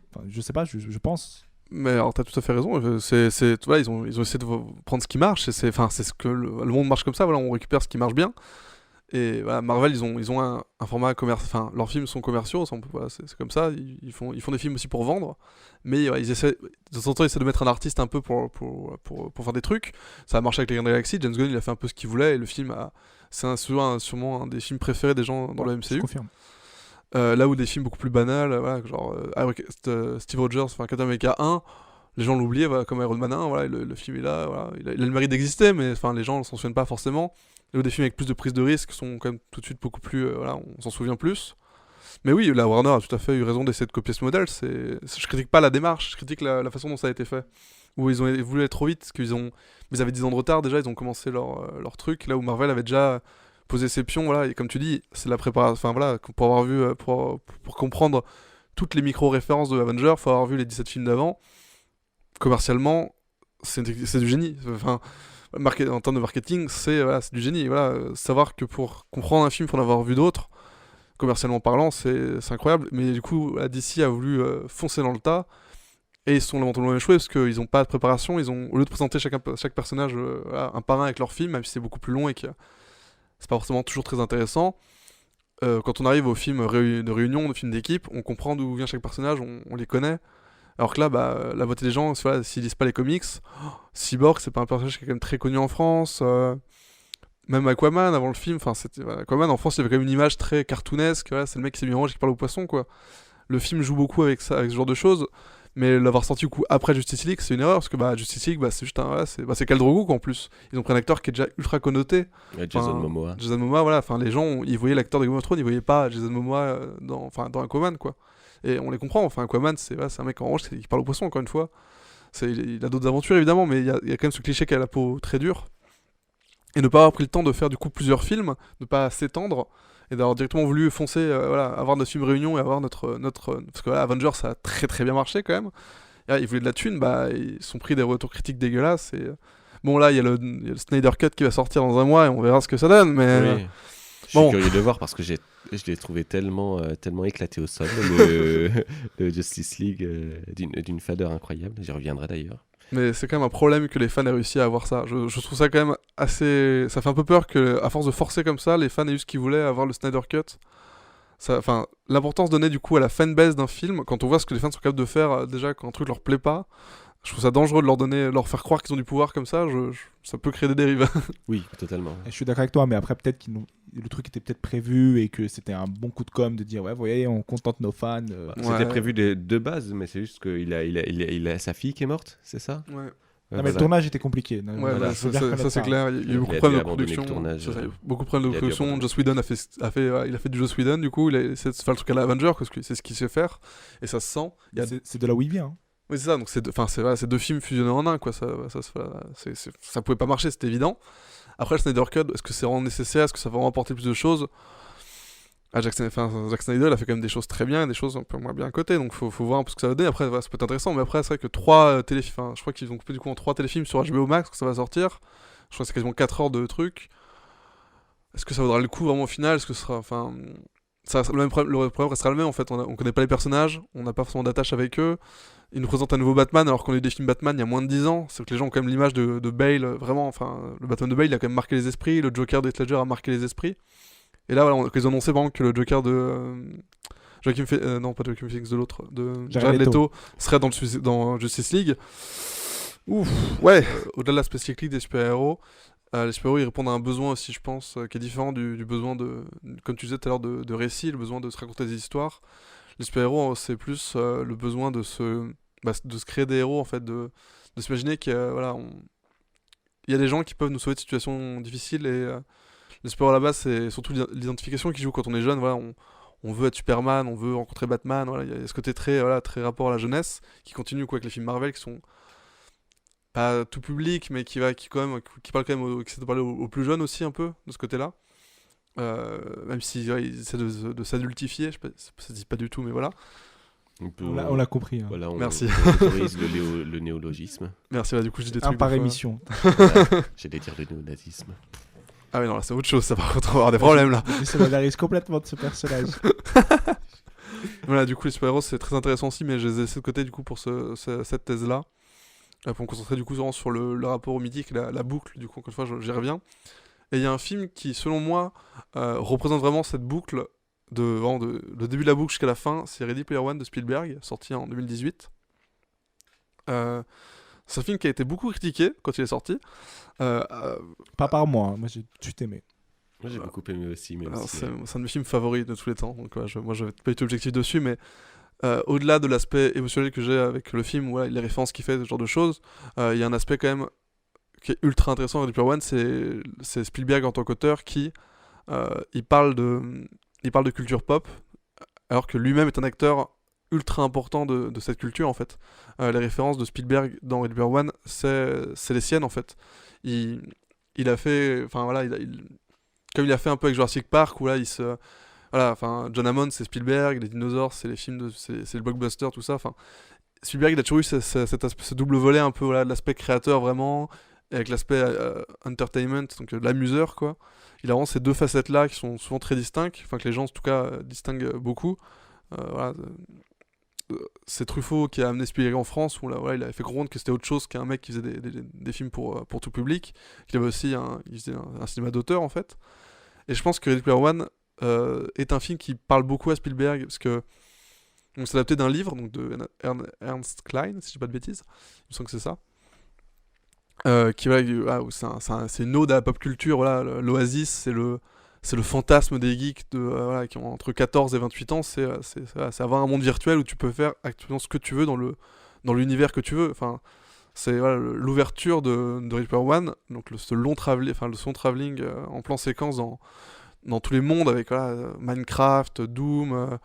Enfin, je sais pas, je pense.
Mais alors, t'as tout à fait raison. Voilà, ils ont essayé de prendre ce qui marche. C'est ce que le monde marche comme ça. Voilà, on récupère ce qui marche bien. Et voilà, Marvel, ils ont un format commercial. Enfin, leurs films sont commerciaux, voilà, c'est comme ça. Ils font des films aussi pour vendre. Mais ouais, ils essaient, de temps en temps, ils essaient de mettre un artiste un peu pour faire des trucs. Ça a marché avec les Gardiens de la Galaxie. James Gunn, il a fait un peu ce qu'il voulait. Et le film, sûrement un des films préférés des gens dans le
Je
MCU.
confirme.
Là où des films beaucoup plus banals, voilà, genre Steve Rogers, enfin Captain America 1, les gens l'oubliaient, voilà, comme Iron Man 1, voilà, le film est là, voilà, il a le mérite d'exister, mais enfin les gens ne s'en souviennent pas forcément. Là où des films avec plus de prise de risque sont quand même tout de suite beaucoup plus, voilà, on s'en souvient plus. Mais oui, la Warner a tout à fait eu raison d'essayer de copier ce modèle. Je critique pas la démarche, je critique la façon dont ça a été fait. Où ils ont voulu aller trop vite, parce ils avaient 10 ans de retard déjà, ils ont commencé leur truc, là où Marvel avait déjà posé ses pions, voilà, et comme tu dis, c'est la préparation, enfin voilà, pour avoir vu, pour comprendre toutes les micro-références de Avengers, faut avoir vu les 17 films d'avant. Commercialement, c'est du génie. Enfin, en termes de marketing, c'est du génie. Voilà, savoir que pour comprendre un film, il faut en avoir vu d'autres. Commercialement parlant, c'est incroyable. Mais du coup, DC a voulu foncer dans le tas. Et ils sont lamentablement échoués parce qu'ils n'ont pas de préparation. Au lieu de présenter chaque personnage un par un avec leur film, même si c'est beaucoup plus long et que c'est pas forcément toujours très intéressant. Quand on arrive aux films de réunion, de films d'équipe, on comprend d'où vient chaque personnage, on les connaît. Alors que là, la beauté des gens, voilà, s'ils lisent pas les comics, Cyborg, c'est pas un personnage qui est quand même très connu en France. Même Aquaman, avant le film, Aquaman en France, il y avait quand même une image très cartoonesque. Voilà, c'est le mec qui s'est mis en rouge et qui parle aux poissons, quoi. Le film joue beaucoup avec ça, avec ce genre de choses. Mais l'avoir sorti coup après Justice League, c'est une erreur parce que Justice League, c'est juste c'est Khal Drogo quoi, en plus. Ils ont pris un acteur qui est déjà ultra connoté.
Jason Momoa.
Jason Momoa, voilà. Enfin, les gens, ils voyaient l'acteur de Game of Thrones, ils voyaient pas Jason Momoa dans Aquaman, quoi. Et on les comprend. Enfin, Aquaman, c'est un mec en orange qui parle aux poissons, encore une fois. Il a d'autres aventures évidemment, mais il y a quand même ce cliché qui a la peau très dure. Et ne pas avoir pris le temps de faire du coup plusieurs films, ne pas s'étendre. Et d'avoir directement voulu foncer, avoir notre film réunion et avoir notre parce que Avengers ça a très très bien marché quand même. Et là, ils voulaient de la thune, ils sont pris des retours critiques dégueulasses. Et bon là il y a le Snyder Cut qui va sortir dans un mois et on verra ce que ça donne. Mais
oui. Je suis curieux de voir parce que je l'ai trouvé tellement éclaté au sol le Justice League d'une fadeur incroyable. J'y reviendrai d'ailleurs.
Mais c'est quand même un problème que les fans aient réussi à avoir ça. Je trouve ça quand même assez... Ça fait un peu peur qu'à force de forcer comme ça, les fans aient eu ce qu'ils voulaient, avoir le Snyder Cut. L'importance donnée du coup à la fanbase d'un film, quand on voit ce que les fans sont capables de faire déjà quand un truc leur plaît pas, je trouve ça dangereux de leur faire croire qu'ils ont du pouvoir comme ça, ça peut créer des dérives.
Oui, totalement.
Je suis d'accord avec toi, mais après peut-être le truc était peut-être prévu et que c'était un bon coup de com' de dire ouais, vous voyez, on contente nos fans.
C'était prévu de base, mais c'est juste qu'il a sa fille qui est morte, c'est ça?
Ouais.
Mais le tournage était compliqué.
Ça c'est clair. Il y a eu beaucoup de problèmes de production. Beaucoup de problèmes de production. Joss Whedon a fait du Joss Whedon, du coup, il a essayé de faire le truc à la Avenger, parce que c'est ce qu'il sait faire, et ça se sent.
C'est de là où il vient. Hein.
Oui, c'est ça, donc c'est deux films fusionnés en un, quoi. Ça pouvait pas marcher, c'était évident. Après, le Snyder Cut, est-ce que c'est vraiment nécessaire? Est-ce que ça va vraiment apporter plus de choses? Zack Snyder, il a fait quand même des choses très bien et des choses un peu moins bien à côté, donc faut voir un peu ce que ça va donner. Après, ça peut être intéressant, mais après, c'est vrai que 3 téléfilms, je crois qu'ils ont coupé du coup en 3 téléfilms sur HBO Max que ça va sortir. Je crois que c'est quasiment 4 heures de trucs. Est-ce que ça vaudra le coup vraiment au final? Est-ce que ce sera. Enfin. Le problème restera le même en fait. On connaît pas les personnages, on n'a pas forcément d'attache avec eux. Ils nous présentent un nouveau Batman alors qu'on a eu des films Batman il y a moins de 10 ans. C'est que les gens ont quand même l'image de Bale, vraiment. Enfin, le Batman de Bale il a quand même marqué les esprits, le Joker de Heath Ledger a marqué les esprits. Et là, voilà, ils ont annoncé par exemple que le Joker de. Non, pas de Joaquin Phoenix, de l'autre. De Jared Leto serait dans Justice League. Ouf, ouais. Au-delà de l'aspect cyclique des super-héros, les super-héros ils répondent à un besoin aussi, je pense, qui est différent du besoin de. Comme tu disais tout à l'heure, de récit, le besoin de se raconter des histoires. Les super-héros, c'est plus le besoin de se créer des héros, en fait, de s'imaginer qu'il y a des gens qui peuvent nous sauver de situations difficiles et. Les super-héros à la base, c'est surtout l'identification qui joue quand on est jeune. Voilà, on veut être Superman, on veut rencontrer Batman. Voilà, il y a ce côté très rapport à la jeunesse qui continue quoi, avec les films Marvel qui sont pas tout public, mais qui parle quand même, qui essaie de parler aux plus jeunes aussi un peu de ce côté-là. Même si ils essaient de s'adultifier, ça se dit pas du tout, mais voilà.
On l'a compris. Hein.
Voilà,
merci.
On autorise le néologisme.
Merci. Du coup, je dis des
trucs.
Un
par émission.
Voilà, j'allais dire le néonazisme.
Ah oui, non, là c'est autre chose, ça par contre, on va avoir des problèmes là.
Je solidarise complètement de ce personnage.
Voilà, du coup, les super-héros c'est très intéressant aussi, mais je les ai laissés de côté du coup pour cette thèse-là. Pour me concentrer du coup sur le rapport au mythique, la boucle, du coup, encore une fois, j'y reviens. Et il y a un film qui, selon moi, représente vraiment cette boucle, le début de la boucle jusqu'à la fin, c'est Ready Player One de Spielberg, sorti en 2018. C'est un film qui a été beaucoup critiqué quand il est sorti.
Pas par moi, hein. Moi j'ai tout aimé.
Moi j'ai beaucoup aimé aussi, même si,
c'est un de mes films favoris de tous les temps, donc moi j'avais pas été objectif dessus, mais au-delà de l'aspect émotionnel que j'ai avec le film, les références qu'il fait, ce genre de choses, il y a un aspect quand même qui est ultra intéressant avec Ready Player One, c'est Spielberg en tant qu'auteur qui il parle de culture pop, alors que lui-même est un acteur ultra important de cette culture en fait. Les références de Spielberg dans Ready Player One, c'est les siennes en fait. Il a fait, enfin voilà, comme il a fait un peu avec Jurassic Park, où là voilà, enfin John Hammond c'est Spielberg, les dinosaures c'est les films c'est le blockbuster, tout ça. Enfin Spielberg il a toujours eu ce double volet un peu, voilà, de l'aspect créateur vraiment, et avec l'aspect entertainment, donc l'amuseur quoi. Il a vraiment ces deux facettes là qui sont souvent très distinctes, enfin que les gens en tout cas distinguent beaucoup. Voilà, c'est Truffaut qui a amené Spielberg en France, où là, voilà, il avait fait comprendre que c'était autre chose qu'un mec qui faisait des films pour tout public, qu'il avait aussi il faisait un cinéma d'auteur en fait. Et je pense que Ready Player One est un film qui parle beaucoup à Spielberg, parce que donc, c'est adapté d'un livre donc de Ernst Klein, si je dis pas de bêtises, il me semble que c'est ça. C'est une ode à la pop culture, voilà, l'Oasis, c'est le fantasme des geeks voilà, qui ont entre 14 et 28 ans, c'est avoir un monde virtuel où tu peux faire actuellement ce que tu veux dans l'univers que tu veux. Enfin, c'est voilà, l'ouverture de Ready Player One, donc le son travelling en plan séquence dans tous les mondes avec voilà, Minecraft, Doom,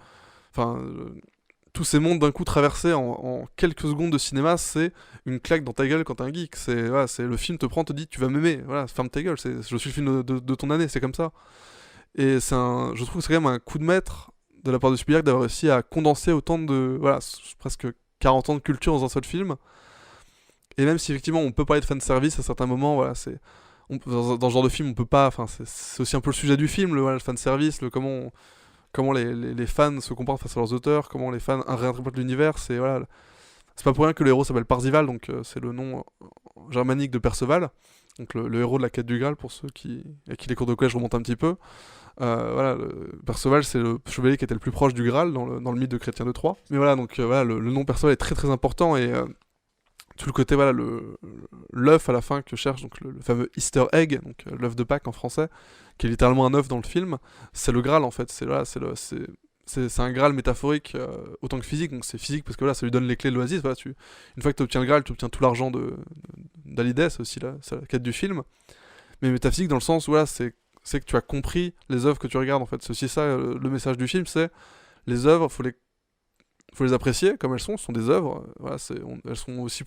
tous ces mondes d'un coup traversés en quelques secondes de cinéma, c'est une claque dans ta gueule quand t'es un geek. Voilà, le film te prend, te dit tu vas m'aimer, voilà, ferme ta gueule, je suis le film de ton année, c'est comme ça. Et je trouve que c'est quand même un coup de maître de la part de Spielberg d'avoir réussi à condenser autant voilà, presque 40 ans de culture dans un seul film. Et même si effectivement on peut parler de fanservice à certains moments, voilà, dans ce genre de film on peut pas, enfin c'est aussi un peu le sujet du film, le fanservice, comment les fans se comportent face à leurs auteurs, comment les fans réinterprètent l'univers, c'est pas pour rien que le héros s'appelle Parzival, donc c'est le nom germanique de Perceval, donc le héros de la quête du Graal pour ceux à qui les cours de collège remontent un petit peu. Voilà, Perceval c'est le chevalier qui était le plus proche du Graal dans le mythe de Chrétien de Troyes. Mais voilà, donc voilà, le nom Perceval est très très important, et tout le côté voilà, l'œuf à la fin que cherche donc le fameux Easter egg, donc l'œuf de Pâques en français, qui est littéralement un œuf dans le film, c'est le Graal en fait, c'est un Graal métaphorique autant que physique, donc c'est physique parce que voilà, ça lui donne les clés de l'Oasis. Voilà, une fois que tu obtiens le Graal, tu obtiens tout l'argent d'Hallyday, c'est aussi c'est la quête du film. Mais métaphysique dans le sens où voilà, c'est que tu as compris les œuvres que tu regardes en fait. C'est aussi ça le message du film, c'est les œuvres, faut les apprécier comme elles sont des œuvres. Voilà, elles sont aussi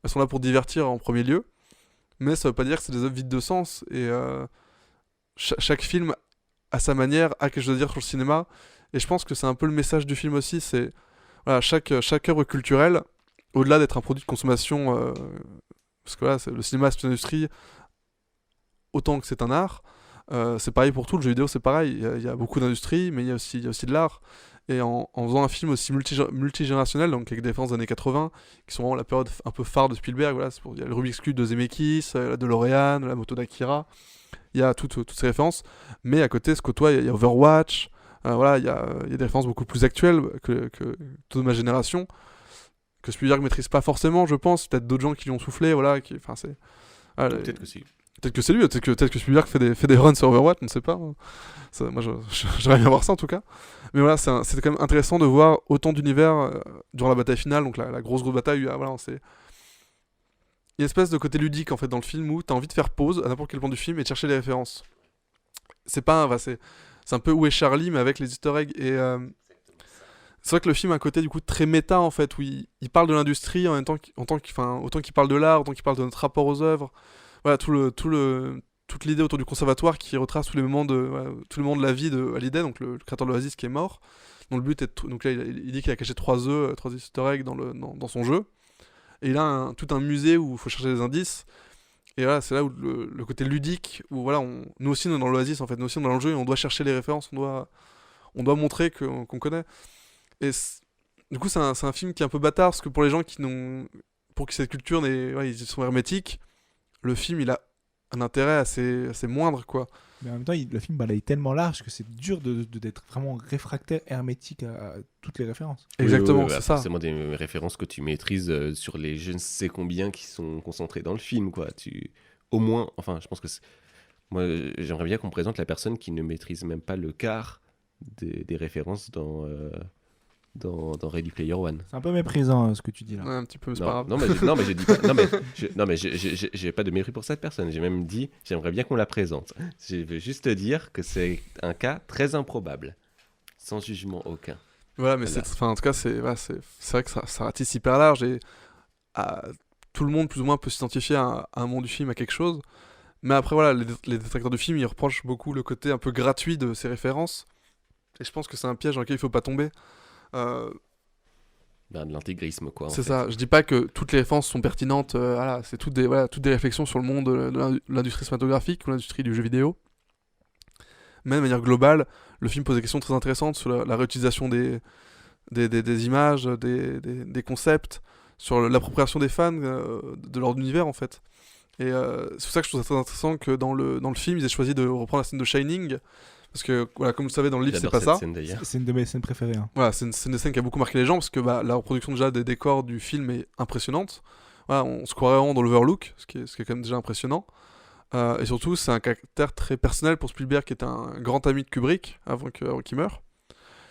elles sont là pour divertir en premier lieu, mais ça veut pas dire que c'est des œuvres vides de sens. Et chaque film à sa manière a quelque chose à dire sur le cinéma, et je pense que c'est un peu le message du film aussi, c'est voilà, chaque œuvre culturelle, au-delà d'être un produit de consommation, parce que voilà, le cinéma c'est une industrie autant que c'est un art, c'est pareil pour tout, le jeu vidéo c'est pareil, il y a beaucoup d'industries, mais il y a aussi de l'art, et en faisant un film aussi multigénérationnel, donc avec des références des années 80, qui sont vraiment la période un peu phare de Spielberg, voilà, il y a le Rubik's Cube de Zemeckis, la DeLorean, la moto d'Akira, il y a toutes ces références, mais à côté, ce côtoie, il y a Overwatch, voilà, il y a des références beaucoup plus actuelles que toute ma génération, que Spielberg maîtrise pas forcément, je pense, peut-être d'autres gens qui lui ont soufflé, voilà,
peut-être que si.
Peut-être que c'est lui, peut-être que Spielberg fait des runs sur Overwatch, on ne sait pas. Moi, j'aimerais bien voir ça en tout cas. Mais voilà, c'est quand même intéressant de voir autant d'univers durant la bataille finale, donc la grosse bataille, voilà, il y a une espèce de côté ludique en fait dans le film où t'as envie de faire pause à n'importe quel point du film et de chercher les références. C'est un peu Où est Charlie mais avec les easter eggs, et c'est vrai que le film a un côté du coup très méta en fait, où il parle de l'industrie en même temps autant qu'il parle de l'art, autant qu'il parle de notre rapport aux œuvres. Voilà, toute l'idée autour du conservatoire qui retrace tous les moments de la vie de Hallyday, donc le créateur de l'Oasis qui est mort. Donc le but est donc là il dit qu'il a caché 3 easter eggs dans son jeu. Et il a tout un musée où il faut chercher des indices. Et voilà, c'est là où le côté ludique, où voilà, nous aussi on est dans l'Oasis en fait, nous aussi on est dans le jeu et on doit chercher les références, on doit montrer qu'on connaît. Et du coup c'est un film qui est un peu bâtard, parce que pour les gens pour qui cette culture ils sont hermétiques, le film il a un intérêt assez moindre, quoi.
Mais en même temps, le film balaye tellement large que c'est dur d'être vraiment réfractaire, hermétique à toutes les références.
Exactement,
Oui,
c'est ça.
forcément des références que tu maîtrises sur les je ne sais combien qui sont concentrés dans le film, quoi. Au moins, enfin, je pense que moi, j'aimerais bien qu'on présente la personne qui ne maîtrise même pas le quart des références dans Ready Player One.
C'est un peu méprisant ce que tu dis là.
Ouais, un petit peu, c'est
Non,
pas grave.
non, mais je dis pas. Non, mais j'ai pas de mépris pour cette personne. J'ai même dit, j'aimerais bien qu'on la présente. Je veux juste te dire que c'est un cas très improbable, sans jugement aucun.
Voilà, mais
Voilà.
en tout cas, c'est vrai que ça ratisse hyper large et tout le monde, plus ou moins, peut s'identifier à un monde du film, à quelque chose. Mais après, voilà, les détracteurs du film, ils reprochent beaucoup le côté un peu gratuit de ces références. Et je pense que c'est un piège dans lequel il faut pas tomber.
Ben, de l'intégrisme, quoi.
C'est ça, je dis pas que toutes les références sont pertinentes, voilà, c'est toutes des réflexions sur le monde de l'industrie cinématographique ou l'industrie du jeu vidéo. Mais de manière globale, le film pose des questions très intéressantes sur la réutilisation des images, des concepts, sur l'appropriation des fans de leur univers en fait. Et c'est pour ça que je trouve ça très intéressant que dans le film, ils aient choisi de reprendre la scène de Shining. Parce que, voilà, comme vous le savez, dans le livre, c'est
J'adore
pas
cette
ça.
scène, d'ailleurs.
C'est une de mes scènes préférées. Hein.
Voilà, c'est une scène qui a beaucoup marqué les gens parce que la reproduction déjà des décors du film est impressionnante. Voilà, on se croirait vraiment dans l'Overlook, ce qui est quand même déjà impressionnant. Et surtout, c'est un caractère très personnel pour Spielberg, qui est un grand ami de Kubrick avant qu'il meure.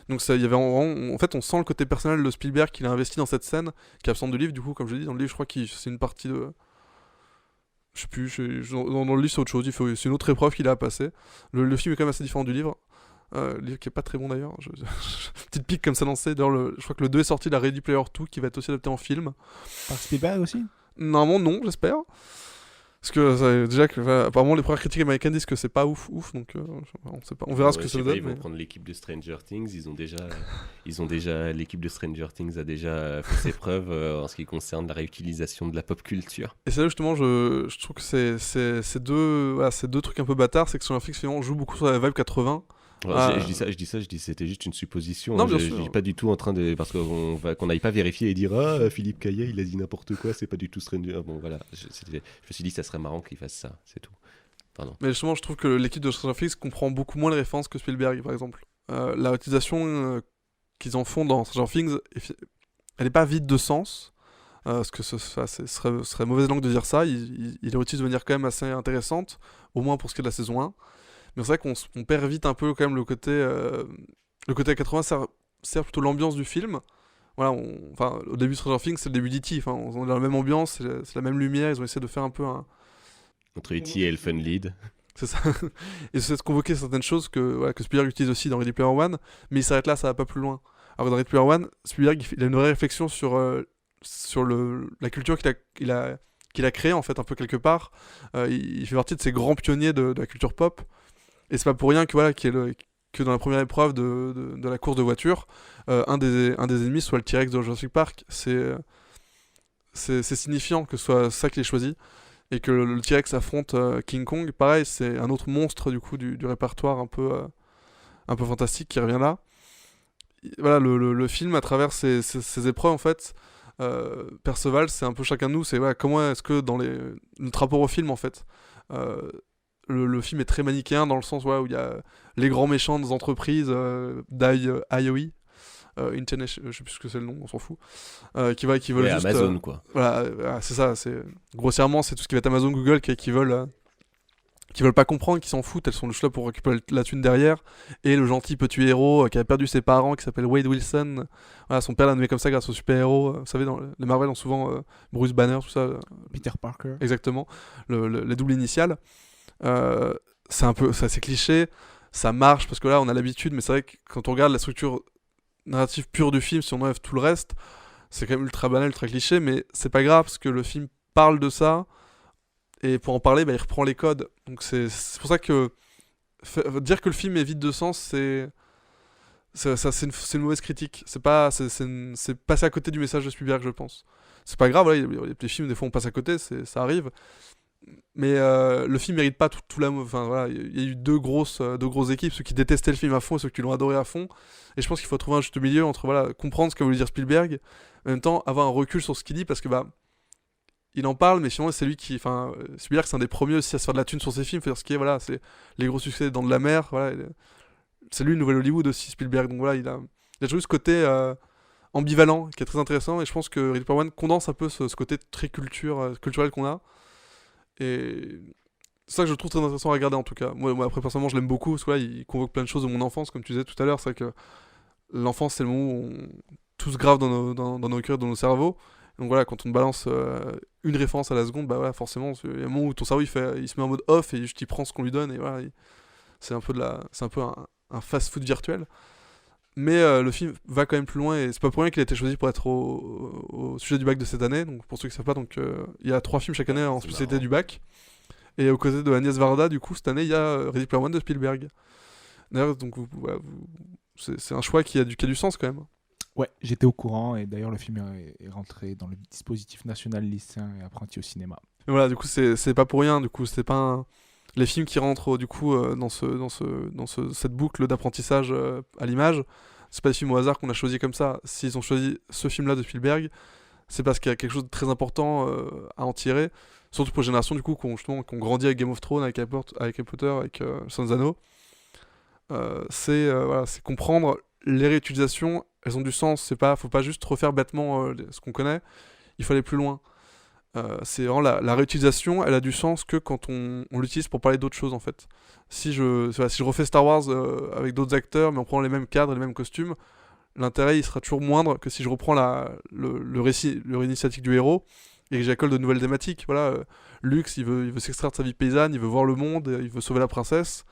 Donc il y avait en fait, on sent le côté personnel de Spielberg qu'il a investi dans cette scène, qui est absente du livre. Du coup, comme je l'ai dit, dans le livre, je crois que c'est une partie de... Je sais plus, dans le livre, c'est autre chose. C'est une autre épreuve qu'il a à passer. Le film est quand même assez différent du livre. Le livre qui est pas très bon d'ailleurs. Petite pique comme ça lancée. D'ailleurs, je crois que le 2 est sorti de la Ready Player 2 qui va être aussi adapté en film.
Par Spielberg aussi.
Normalement, non, j'espère. Parce que déjà, apparemment, les premières critiques américaines disent que c'est pas ouf, donc on sait pas. On verra ce que ça donne.
Ils vont prendre l'équipe de Stranger Things. Ils ont déjà l'équipe de Stranger Things a déjà fait ses preuves en ce qui concerne la réutilisation de la pop culture.
Et c'est là justement, je trouve que c'est deux trucs un peu bâtards, c'est que Stranger Things finalement joue beaucoup sur la vibe 80.
Je dis ça, c'était juste une supposition.
Non,
hein.
bien
Je
sûr.
dis pas du tout en train de. Parce qu'on n'aille pas vérifier et dire Philippe Caillet, il a dit n'importe quoi, c'est pas du tout Stranger. Bon, voilà. Je me suis dit, ça serait marrant qu'il fasse ça, c'est tout. Pardon.
Mais justement, je trouve que l'équipe de Stranger Things comprend beaucoup moins les références que Spielberg, par exemple. La utilisation qu'ils en font dans Stranger Things, elle est pas vide de sens. Parce que ce serait mauvaise langue de dire ça. Il les utilise de manière quand même assez intéressante, au moins pour ce qui est de la saison 1. Mais c'est vrai qu'on perd vite un peu quand même le côté à 80 sert plutôt l'ambiance du film. Voilà, au début de Stranger Things, c'est le début d'E.T. On est dans la même ambiance, c'est la même lumière. Ils ont essayé de faire un peu un...
Entre E.T. et Elfen Lied.
C'est ça. Et c'est de convoquer certaines choses que Spielberg utilise aussi dans Ready Player One, mais il s'arrête là, ça va pas plus loin. Alors que dans Ready Player One, Spielberg il a une vraie réflexion sur la culture qu'il a créée en fait un peu quelque part. Il fait partie de ces grands pionniers de la culture pop. Et c'est pas pour rien que dans la première épreuve de la course de voiture, un des ennemis soit le T-Rex de Jurassic Park. C'est signifiant que ce soit ça qu'il ait choisi. Et que le T-Rex affronte King Kong. Pareil, c'est un autre monstre du coup du répertoire un peu fantastique qui revient là. Voilà, le film, à travers ces épreuves, en fait, Perceval, c'est un peu chacun de nous. C'est comment est-ce que dans notre rapport au film, en fait, le film est très manichéen dans le sens où il y a les grands méchants des entreprises d'IOI, International, je sais plus ce que c'est le nom, on s'en fout, qui veulent juste
Amazon, quoi.
voilà, c'est ça, grossièrement c'est tout ce qui va être Amazon, Google qui veulent pas comprendre, qui s'en foutent, elles sont juste là pour récupérer la thune derrière. Et le gentil petit héros qui a perdu ses parents, qui s'appelle Wade Wilson, voilà, son père l'a nommé comme ça grâce au super héros. Vous savez, dans les Marvel ont souvent Bruce Banner, tout ça.
Peter Parker.
Exactement, les doubles initiales. C'est un peu, c'est assez cliché, ça marche parce que là on a l'habitude, mais c'est vrai que quand on regarde la structure narrative pure du film, si on enlève tout le reste, c'est quand même ultra banal, ultra cliché, mais c'est pas grave parce que le film parle de ça, et pour en parler, il reprend les codes. Donc c'est pour ça que dire que le film est vide de sens, c'est une mauvaise critique. C'est passer à côté du message de Spielberg, je pense. C'est pas grave, voilà, les films des fois on passe à côté, ça arrive. Mais le film mérite pas tout l'amour. Enfin voilà, il y a eu deux grosses équipes, ceux qui détestaient le film à fond et ceux qui l'ont adoré à fond. Et je pense qu'il faut trouver un juste milieu entre comprendre ce qu'a voulu dire Spielberg, en même temps avoir un recul sur ce qu'il dit, parce que il en parle, mais finalement c'est lui qui, enfin, Spielberg c'est un des premiers aussi à se faire de la thune sur ses films, faire ce qui est, voilà, c'est les gros succès dans de la mer, voilà, c'est lui le nouvel Hollywood aussi, Spielberg, donc voilà, il a toujours eu ce côté ambivalent qui est très intéressant, et je pense que Ready Player One condense un peu ce côté très culturel qu'on a, et c'est ça que je trouve très intéressant à regarder en tout cas. Moi après personnellement je l'aime beaucoup, parce que là il convoque plein de choses de mon enfance, comme tu disais tout à l'heure, c'est vrai que l'enfance c'est le moment où tout se grave dans nos cœurs, dans nos cerveaux. Donc voilà, quand on te balance une référence à la seconde, bah voilà, forcément, il y a un moment où ton cerveau il se met en mode off et juste il prend ce qu'on lui donne, et voilà, c'est un peu un fast-food virtuel. Mais le film va quand même plus loin, et c'est pas pour rien qu'il a été choisi pour être au sujet du bac de cette année. Donc pour ceux qui savent pas, donc il y a 3 films chaque année en spécialité du bac. Et aux côtés de Agnès Varda, du coup, cette année, il y a Ready Player One de Spielberg. D'ailleurs, donc voilà, c'est un choix qui a du sens quand même.
Ouais, j'étais au courant, et d'ailleurs le film est rentré dans le dispositif national lycéen et apprenti au cinéma.
Et voilà, du coup, c'est pas pour rien, du coup, c'est pas les films qui rentrent du coup dans cette boucle d'apprentissage à l'image, c'est pas des films au hasard qu'on a choisi comme ça. S'ils ont choisi ce film-là de Spielberg, c'est parce qu'il y a quelque chose de très important à en tirer, surtout pour les générations du coup qui ont grandi avec Game of Thrones, avec Harry Potter, avec Sons des Anneaux. C'est comprendre les réutilisations, elles ont du sens, faut pas juste refaire bêtement ce qu'on connaît, il faut aller plus loin. C'est vraiment la réutilisation, elle a du sens que quand on l'utilise pour parler d'autres choses en fait. Si je refais Star Wars avec d'autres acteurs, mais on prend les mêmes cadres, les mêmes costumes, l'intérêt il sera toujours moindre que si je reprends le récit initiatique du héros et que j'accole de nouvelles thématiques. Voilà, Lux il veut s'extraire de sa vie paysanne, il veut voir le monde, il veut sauver la princesse.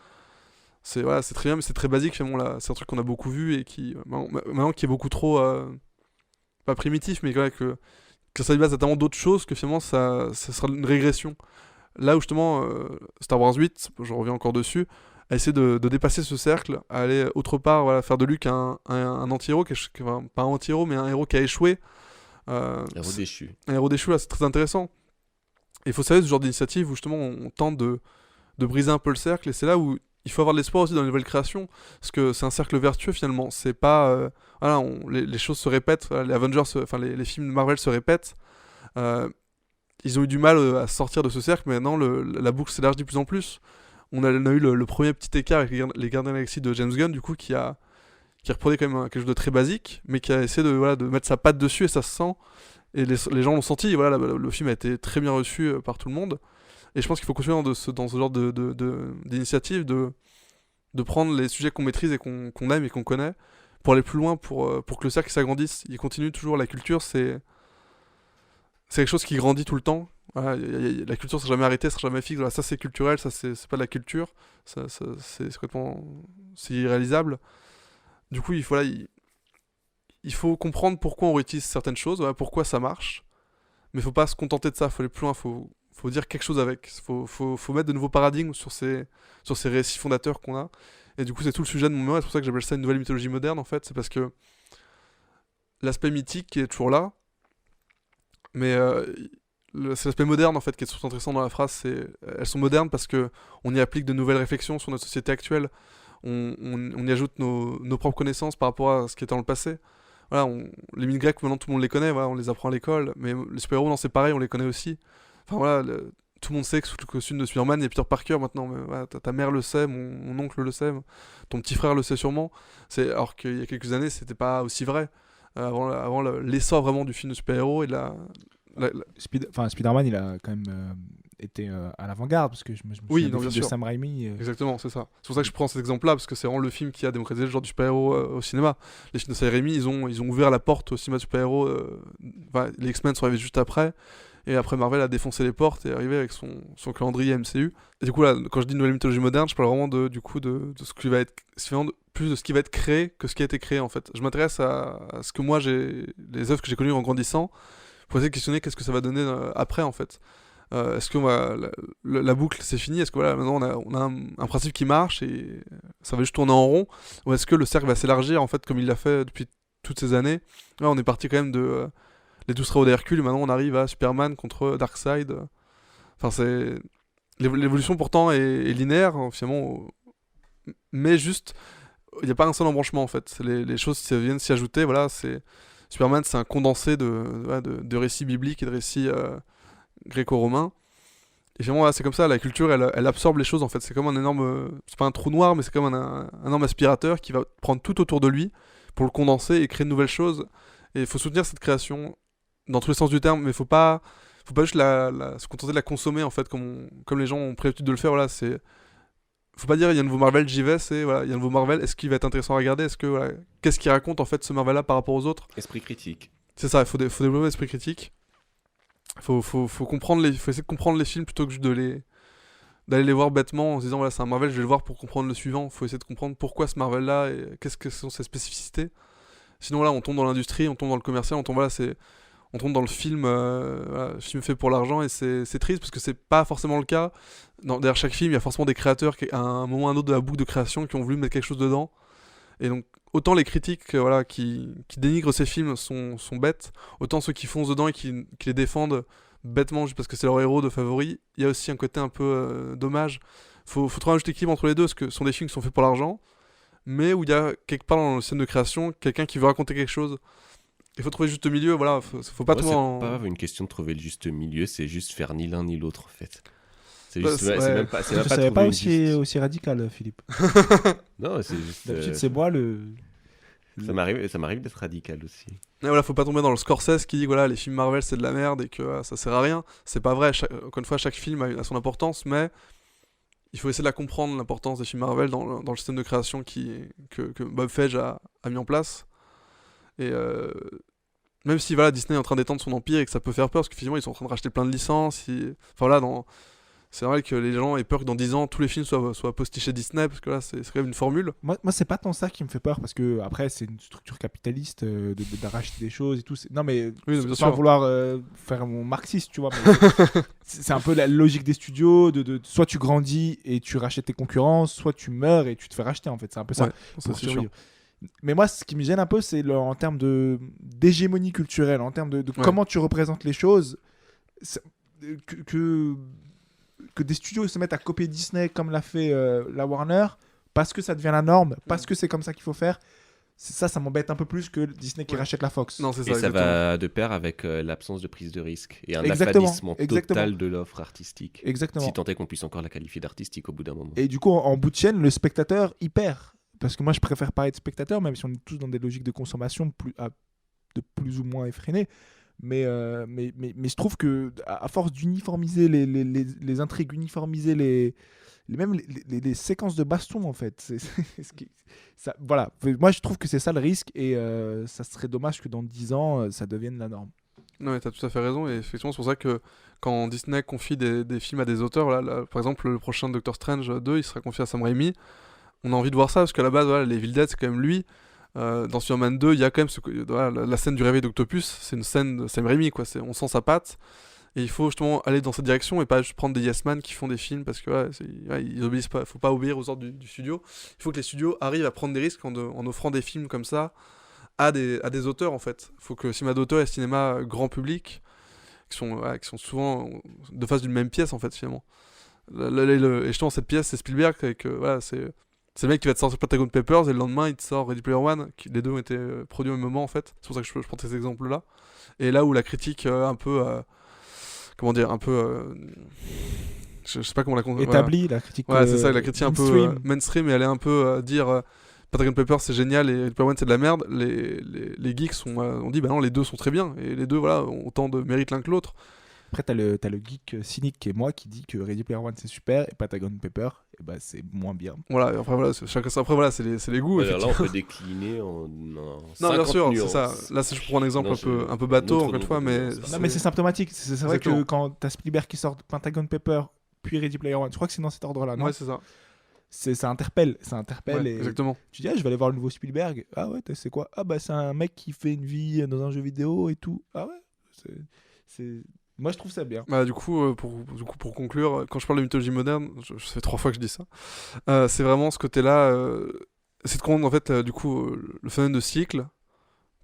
C'est très bien, mais c'est très basique finalement là. C'est un truc qu'on a beaucoup vu et qui maintenant qui est beaucoup trop pas primitif, mais voilà, que ça base à tellement d'autres choses que finalement ça sera une régression. Là où justement Star Wars 8, je reviens encore dessus, a essayé de dépasser ce cercle, à aller autre part, voilà, faire de Luke un anti-héros, enfin, pas un anti-héros, mais un héros qui a échoué.
Héros déchu.
Un héros déchu, là, c'est très intéressant. Et il faut savoir ce genre d'initiative où justement on tente de briser un peu le cercle, et c'est là où il faut avoir de l'espoir aussi dans les nouvelles créations, parce que c'est un cercle vertueux finalement. C'est pas voilà, les choses se répètent, voilà, les Avengers, enfin les films de Marvel se répètent. Ils ont eu du mal à sortir de ce cercle, mais maintenant la boucle s'élargit de plus en plus. On a eu le premier petit écart avec les Gardiens de la Galaxie de James Gunn, du coup, qui reprenait quand même quelque chose de très basique, mais qui a essayé de mettre sa patte dessus, et ça se sent. Et les gens l'ont senti, et voilà, le film a été très bien reçu par tout le monde. Et je pense qu'il faut continuer dans ce genre d'initiative, de prendre les sujets qu'on maîtrise et qu'on aime et qu'on connaît, pour aller plus loin, pour que le cercle s'agrandisse. Il continue toujours, la culture, c'est quelque chose qui grandit tout le temps. Voilà, la culture ne sera jamais arrêtée, ne sera jamais fixe. Voilà, ça c'est culturel, ça c'est pas de la culture, c'est complètement, c'est irréalisable. Du coup, il faut comprendre pourquoi on réutilise certaines choses, voilà, pourquoi ça marche, mais il faut pas se contenter de ça, il faut aller plus loin, faut dire quelque chose avec, faut mettre de nouveaux paradigmes sur ces récits fondateurs qu'on a. Et du coup, c'est tout le sujet de mon mémoire, c'est pour ça que j'appelle ça une nouvelle mythologie moderne en fait, c'est parce que l'aspect mythique qui est toujours là, mais c'est l'aspect moderne en fait qui est surtout intéressant dans la phrase. Elles sont modernes parce que on y applique de nouvelles réflexions sur notre société actuelle. On y ajoute nos propres connaissances par rapport à ce qui était dans le passé. Voilà, les mythes grecs maintenant tout le monde les connaît, voilà, on les apprend à l'école, mais les super-héros non, c'est pareil, on les connaît aussi. Enfin voilà, tout le monde sait que sous le costume de Spider-Man il y a Peter Parker maintenant, mais voilà, ta mère le sait, mon oncle le sait, ton petit frère le sait sûrement. Alors qu'il y a quelques années c'était pas aussi vrai. Avant l'essor vraiment du film de super-héros et de
Spider-Man, il a quand même été à l'avant-garde, parce que je me souviens des films de Sam Raimi.
Exactement, c'est ça. C'est pour ça que je prends cet exemple-là, parce que c'est vraiment le film qui a démocratisé le genre du super-héros au cinéma. Les films de Sam Raimi, ils ont ouvert la porte au cinéma de super-héros. Les X-Men sont arrivés juste après, et après Marvel a défoncé les portes et est arrivé avec son calendrier MCU. Et du coup, là, quand je dis nouvelle mythologie moderne, je parle vraiment de ce qui va être plus de ce qui va être créé que ce qui a été créé en fait. Je m'intéresse à ce que moi les œuvres que j'ai connues en grandissant, pour essayer de questionner qu'est-ce que ça va donner après en fait. Est-ce que la boucle c'est fini? Est-ce que voilà, maintenant on a un principe qui marche et ça va juste tourner en rond? Ou est-ce que le cercle va s'élargir en fait comme il l'a fait depuis toutes ces années? Là on est parti quand même de les 12 travaux d'Hercule et maintenant on arrive à Superman contre Darkseid. Enfin c'est... L'évolution pourtant est linéaire finalement, mais juste il n'y a pas un seul embranchement en fait. Les choses viennent s'y ajouter, voilà, Superman c'est un condensé de récits bibliques et de récits gréco-romain. Et finalement, voilà, c'est comme ça, la culture, elle absorbe les choses, en fait. C'est comme un énorme... c'est pas un trou noir, mais c'est comme un énorme aspirateur qui va prendre tout autour de lui pour le condenser et créer de nouvelles choses. Et il faut soutenir cette création dans tous les sens du terme, mais faut pas juste se contenter de la consommer, en fait, comme les gens ont pris l'habitude de le faire. Voilà, faut pas dire il y a un nouveau Marvel, j'y vais, c'est voilà, il y a un nouveau Marvel, est-ce qu'il va être intéressant à regarder, voilà, qu'est-ce qu'il raconte en fait ce Marvel là par rapport aux autres.
Esprit critique.
C'est ça, faut développer l'esprit critique. Faut essayer de comprendre les films plutôt que juste d'aller les voir bêtement en se disant voilà, c'est un Marvel, je vais le voir pour comprendre le suivant. Faut essayer de comprendre pourquoi ce Marvel là et qu'est-ce que sont ses spécificités. Sinon là, on tombe dans l'industrie, on tombe dans le commercial, on tombe dans le film, film fait pour l'argent, et c'est triste parce que c'est pas forcément le cas. Derrière chaque film, il y a forcément des créateurs qui, à un moment ou à un autre de la boucle de création, qui ont voulu mettre quelque chose dedans. Et donc, autant les critiques qui dénigrent ces films sont bêtes, autant ceux qui foncent dedans et qui les défendent bêtement juste parce que c'est leur héros de favori, il y a aussi un côté un peu dommage. Faut trouver un juste équilibre entre les deux, parce que ce sont des films qui sont faits pour l'argent, mais où il y a quelque part dans le scène de création quelqu'un qui veut raconter quelque chose. Il faut trouver le juste milieu, voilà, faut pas trouver
C'est pas une question de trouver le juste milieu, c'est juste faire ni l'un ni l'autre en fait. C'est
Bah,
juste,
c'est-
c'est même pas, c'est
Je
même pas
savais
trouver
pas
une
aussi radical, Philippe.
Non, c'est juste.
D'habitude, c'est moi le.
Ça m'arrive d'être radical aussi.
Et voilà, faut pas tomber dans le Scorsese qui dit que voilà, les films Marvel c'est de la merde et que ça sert à rien. C'est pas vrai, encore une fois, chaque film a son importance, mais il faut essayer de la comprendre, l'importance des films Marvel dans le système de création que Bob Feige a mis en place. Et même si voilà, Disney est en train d'étendre son empire et que ça peut faire peur, parce que finalement ils sont en train de racheter plein de licences. Enfin voilà, c'est vrai que les gens aient peur que dans 10 ans tous les films soient postés chez Disney, parce que là c'est quand même une formule.
Moi, c'est pas tant ça qui me fait peur, parce que après, c'est une structure capitaliste d'arracher des choses et tout. Non, mais
Oui, bien
sans
sûr.
vouloir faire mon marxiste, tu vois. Mais c'est un peu la logique des studios soit tu grandis et tu rachètes tes concurrents, soit tu meurs et tu te fais racheter, en fait. C'est un peu ça.
Ouais, ça,
Pour
c'est sûr.
survivre. Mais moi, ce qui me gêne un peu, c'est en termes d'hégémonie culturelle, en termes de
Ouais.
comment tu représentes les choses. Que des studios se mettent à copier Disney comme l'a fait la Warner, parce que ça devient la norme, parce que c'est comme ça qu'il faut faire. Ça m'embête un peu plus que Disney qui
Ouais.
rachète la Fox.
Non, c'est ça.
Et ça
exactement.
va de pair avec l'absence de prise de risque et un
Exactement,
affadissement
exactement.
total de l'offre artistique.
Exactement.
Si tant est qu'on puisse encore la qualifier d'artistique au bout d'un moment.
Et du coup, en bout de chaîne, le spectateur, il perd. Parce que moi, je préfère parler de spectateur, même si on est tous dans des logiques de consommation de plus ou moins effrénées. Mais je trouve que à force d'uniformiser les intrigues, uniformiser même les séquences de baston, en fait. Voilà. Moi, je trouve que c'est ça le risque, et ça serait dommage que dans 10 ans, ça devienne la norme.
Non, mais t'as tout à fait raison, et effectivement, c'est pour ça que quand Disney confie des films à des auteurs, là, par exemple, le prochain Doctor Strange 2, il sera confié à Sam Raimi. On a envie de voir ça, parce qu'à la base, voilà, les Evil Dead, c'est quand même lui. Dans Spider-Man 2, il y a quand même voilà, la scène du réveil d'Octopus, c'est une scène de Sam Raimi, quoi. On sent sa patte. Et il faut justement aller dans cette direction et pas juste prendre des yes man qui font des films parce que ils obéissent pas. Faut pas obéir aux ordres du studio. Il faut que les studios arrivent à prendre des risques en offrant des films comme ça à des auteurs, en fait. Il faut que le cinéma d'auteur et le cinéma grand public, qui sont souvent de face d'une même pièce, en fait, finalement. Et justement, cette pièce, c'est Spielberg, voilà, c'est le mec qui va te sortir Pentagon Papers et le lendemain il te sort Ready Player One, les deux ont été produits au même moment, en fait. C'est pour ça que je prends ces exemples-là. Et là où la critique un peu comment dire, un peu je sais pas comment la
Établi, la critique.
ouais, c'est ça, la critique un peu
mainstream.
mainstream, et elle est un peu dire Pentagon Papers c'est génial et Ready Player One c'est de la merde. Les geeks ont dit bah non, les deux sont très bien, et les deux voilà ont autant de mérite l'un que l'autre.
Après, t'as le geek cynique qui est moi, qui dit que Ready Player One c'est super et Pentagon Paper, et bah, c'est moins bien.
Voilà, et après voilà, après voilà, c'est les goûts.
Alors là, on
effectivement.
peut décliner en
Non,
50
bien sûr, c'est
nuances.
ça. Là, je prends un exemple
Non,
un peu bateau,
notre
encore une fois,
nombre de
mais.
nuances.
Non, mais c'est symptomatique. C'est vrai que
Exactement.
quand t'as Spielberg qui sort Pentagon Paper puis Ready Player One, je crois que c'est dans cet ordre-là, non?
Ouais, c'est ça.
Ça interpelle.
Ouais,
Et
exactement.
tu dis, ah, je vais aller voir le nouveau Spielberg. Ah ouais, c'est quoi? Ah bah, c'est un mec qui fait une vie dans un jeu vidéo et tout. Ah ouais. Moi, je trouve ça bien.
Bah, du coup, pour conclure, quand je parle de mythologie moderne, ça fait 3 fois que je dis ça, c'est vraiment ce côté-là, c'est de comprendre en fait, du coup, le phénomène de cycle,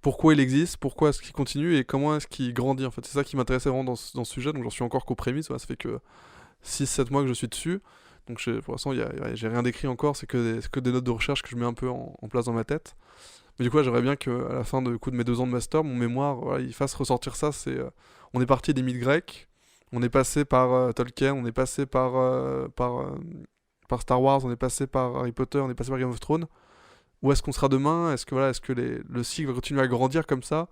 pourquoi il existe, pourquoi est-ce qu'il continue et comment est-ce qu'il grandit, en fait. C'est ça qui m'intéressait vraiment dans ce sujet, donc j'en suis encore qu'aux prémices, voilà, ça fait que 6-7 mois que je suis dessus, donc pour l'instant, j'ai rien d'écrit encore, c'est que des notes de recherche que je mets un peu en place dans ma tête. Mais du coup, j'aimerais bien qu'à la fin de mes 2 ans de master, mon mémoire, voilà, il fasse ressortir ça. On est parti des mythes grecs, On est passé par Tolkien, on est passé par Star Wars, on est passé par Harry Potter, on est passé par Game of Thrones. Où est-ce qu'on sera demain? Est-ce que le cycle va continuer à grandir comme ça?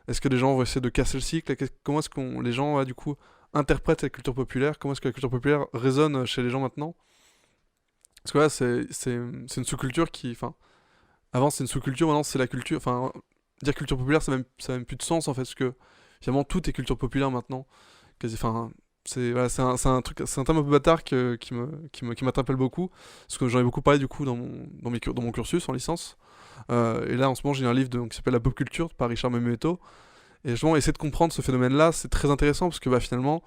Est-ce que les gens vont essayer de casser le cycle? Comment est-ce que les gens, du coup, interprètent la culture populaire? Comment est-ce que la culture populaire résonne chez les gens maintenant? Parce que là, c'est une sous-culture qui... Enfin, avant, c'est une sous-culture, maintenant, c'est la culture... Enfin, dire culture populaire, ça n'a même plus de sens, en fait, parce que finalement, tout est culture populaire maintenant. Enfin, voilà, c'est un truc, c'est un terme un peu bâtard qui m'interpelle beaucoup, parce que j'en ai beaucoup parlé, du coup, dans mon cursus en licence. Et là, en ce moment, j'ai un livre qui s'appelle La pop culture par Richard Memeto. Et justement, essayer de comprendre ce phénomène-là, c'est très intéressant, parce que finalement,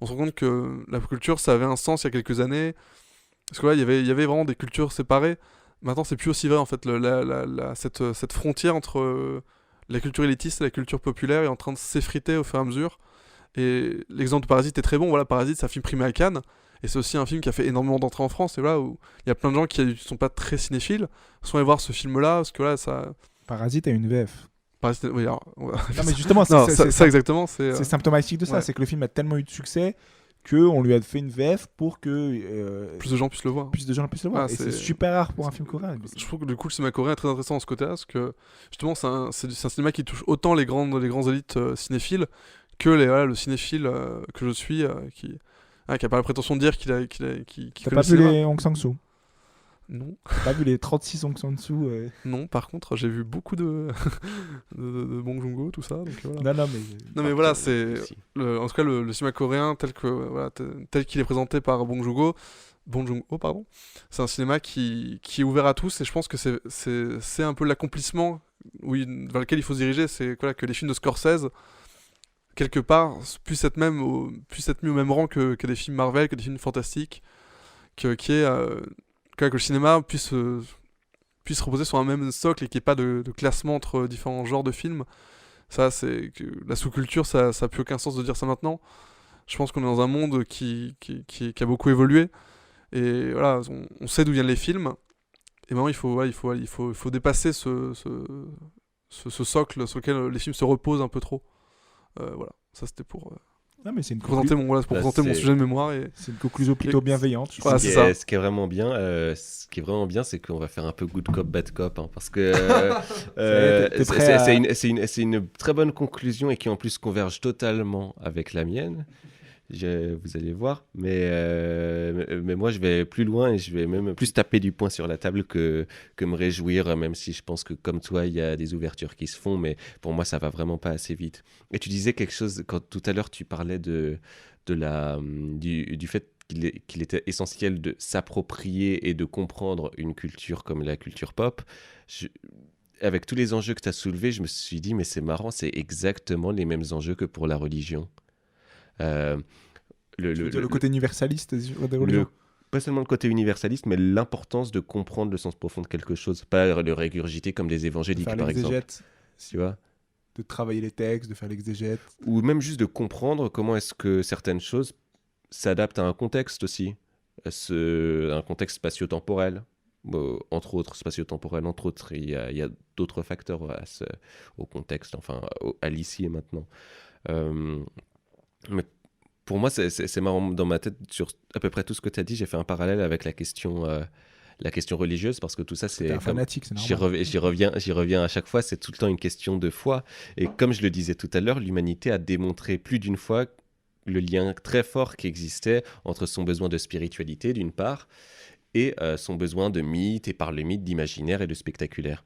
on se rend compte que la pop culture, ça avait un sens il y a quelques années. Parce que là, il y avait vraiment des cultures séparées. Maintenant, c'est plus aussi vrai, en fait. Cette frontière entre la culture élitiste et la culture populaire est en train de s'effriter au fur et à mesure. Et l'exemple de Parasite est très bon. Voilà, Parasite, c'est un film primé à Cannes. Et c'est aussi un film qui a fait énormément d'entrées en France. Et voilà, où il y a plein de gens qui ne sont pas très cinéphiles sont allés voir ce film-là. Parce que là, ça.
Parasite a une VF.
Parasite, oui, alors,
non, mais justement,
ça exactement.
C'est symptomatique de ça. Ouais. C'est que le film a tellement eu de succès qu'on lui a fait une VF pour que
plus de gens puissent le voir.
Plus de gens puissent le voir. Et c'est super rare pour un film coréen.
Je trouve que du coup le cinéma coréen est très intéressant dans ce côté-là, parce que justement c'est un cinéma qui touche autant les grandes élites cinéphiles que le cinéphile que je suis, qui a pas la prétention de dire qu'il
T'as pas vu les Hong Sang-soo?
Non.
T'as pas vu les 36 Hong Sang-soo
Non, par contre, j'ai vu beaucoup de Bong Joon-ho, tout ça. Donc, voilà.
Non,
mais voilà, c'est en tout cas le cinéma coréen tel qu'il est présenté par Bong Joon-ho, pardon. C'est un cinéma qui est ouvert à tous, et je pense que c'est un peu l'accomplissement vers lequel il faut se diriger. C'est que les films de Scorsese, quelque part, puissent être mis au même rang que des films Marvel, que des films fantastiques, que le cinéma puisse reposer sur un même socle et qu'il n'y ait pas de classement entre différents genres de films. Ça, c'est que la sous-culture, ça n'a plus aucun sens de dire ça maintenant. Je pense qu'on est dans un monde qui a beaucoup évolué. Et voilà, on sait d'où viennent les films. Et maintenant, il faut dépasser ce socle sur lequel les films se reposent un peu trop. Voilà, ça c'était pour... présenter mon sujet de mémoire.
C'est une conclusion plutôt bienveillante.
Voilà, ce qui est vraiment bien, c'est qu'on va faire un peu good cop, bad cop, hein, parce que c'est une très bonne conclusion et qui en plus converge totalement avec la mienne. Vous allez voir, mais moi je vais plus loin et je vais même plus taper du poing sur la table que me réjouir, même si je pense que comme toi il y a des ouvertures qui se font, mais pour moi ça va vraiment pas assez vite. Et tu disais quelque chose quand tout à l'heure tu parlais du fait qu'il était essentiel de s'approprier et de comprendre une culture comme la culture pop. Avec tous les enjeux que tu as soulevés, je me suis dit mais c'est marrant, c'est exactement les mêmes enjeux que pour la religion.
Le côté universaliste
pas seulement le côté universaliste, mais l'importance de comprendre le sens profond de quelque chose, pas le régurgiter comme des évangéliques par exemple, tu vois,
de travailler les textes, de faire l'exégète,
ou même juste de comprendre comment est-ce que certaines choses s'adaptent à un contexte aussi, un contexte spatio-temporel, entre autres spatio-temporel, entre autres il y a d'autres facteurs au contexte, enfin à l'ici et maintenant. Mais pour moi, c'est marrant, dans ma tête, sur à peu près tout ce que tu as dit, j'ai fait un parallèle avec la question religieuse, parce que tout ça, c'est...
un fanatique, c'est normal.
J'y reviens à chaque fois, c'est tout le temps une question de foi. Et comme je le disais tout à l'heure, l'humanité a démontré plus d'une fois le lien très fort qui existait entre son besoin de spiritualité, d'une part, et son besoin de mythe, et par le mythe, d'imaginaire et de spectaculaire.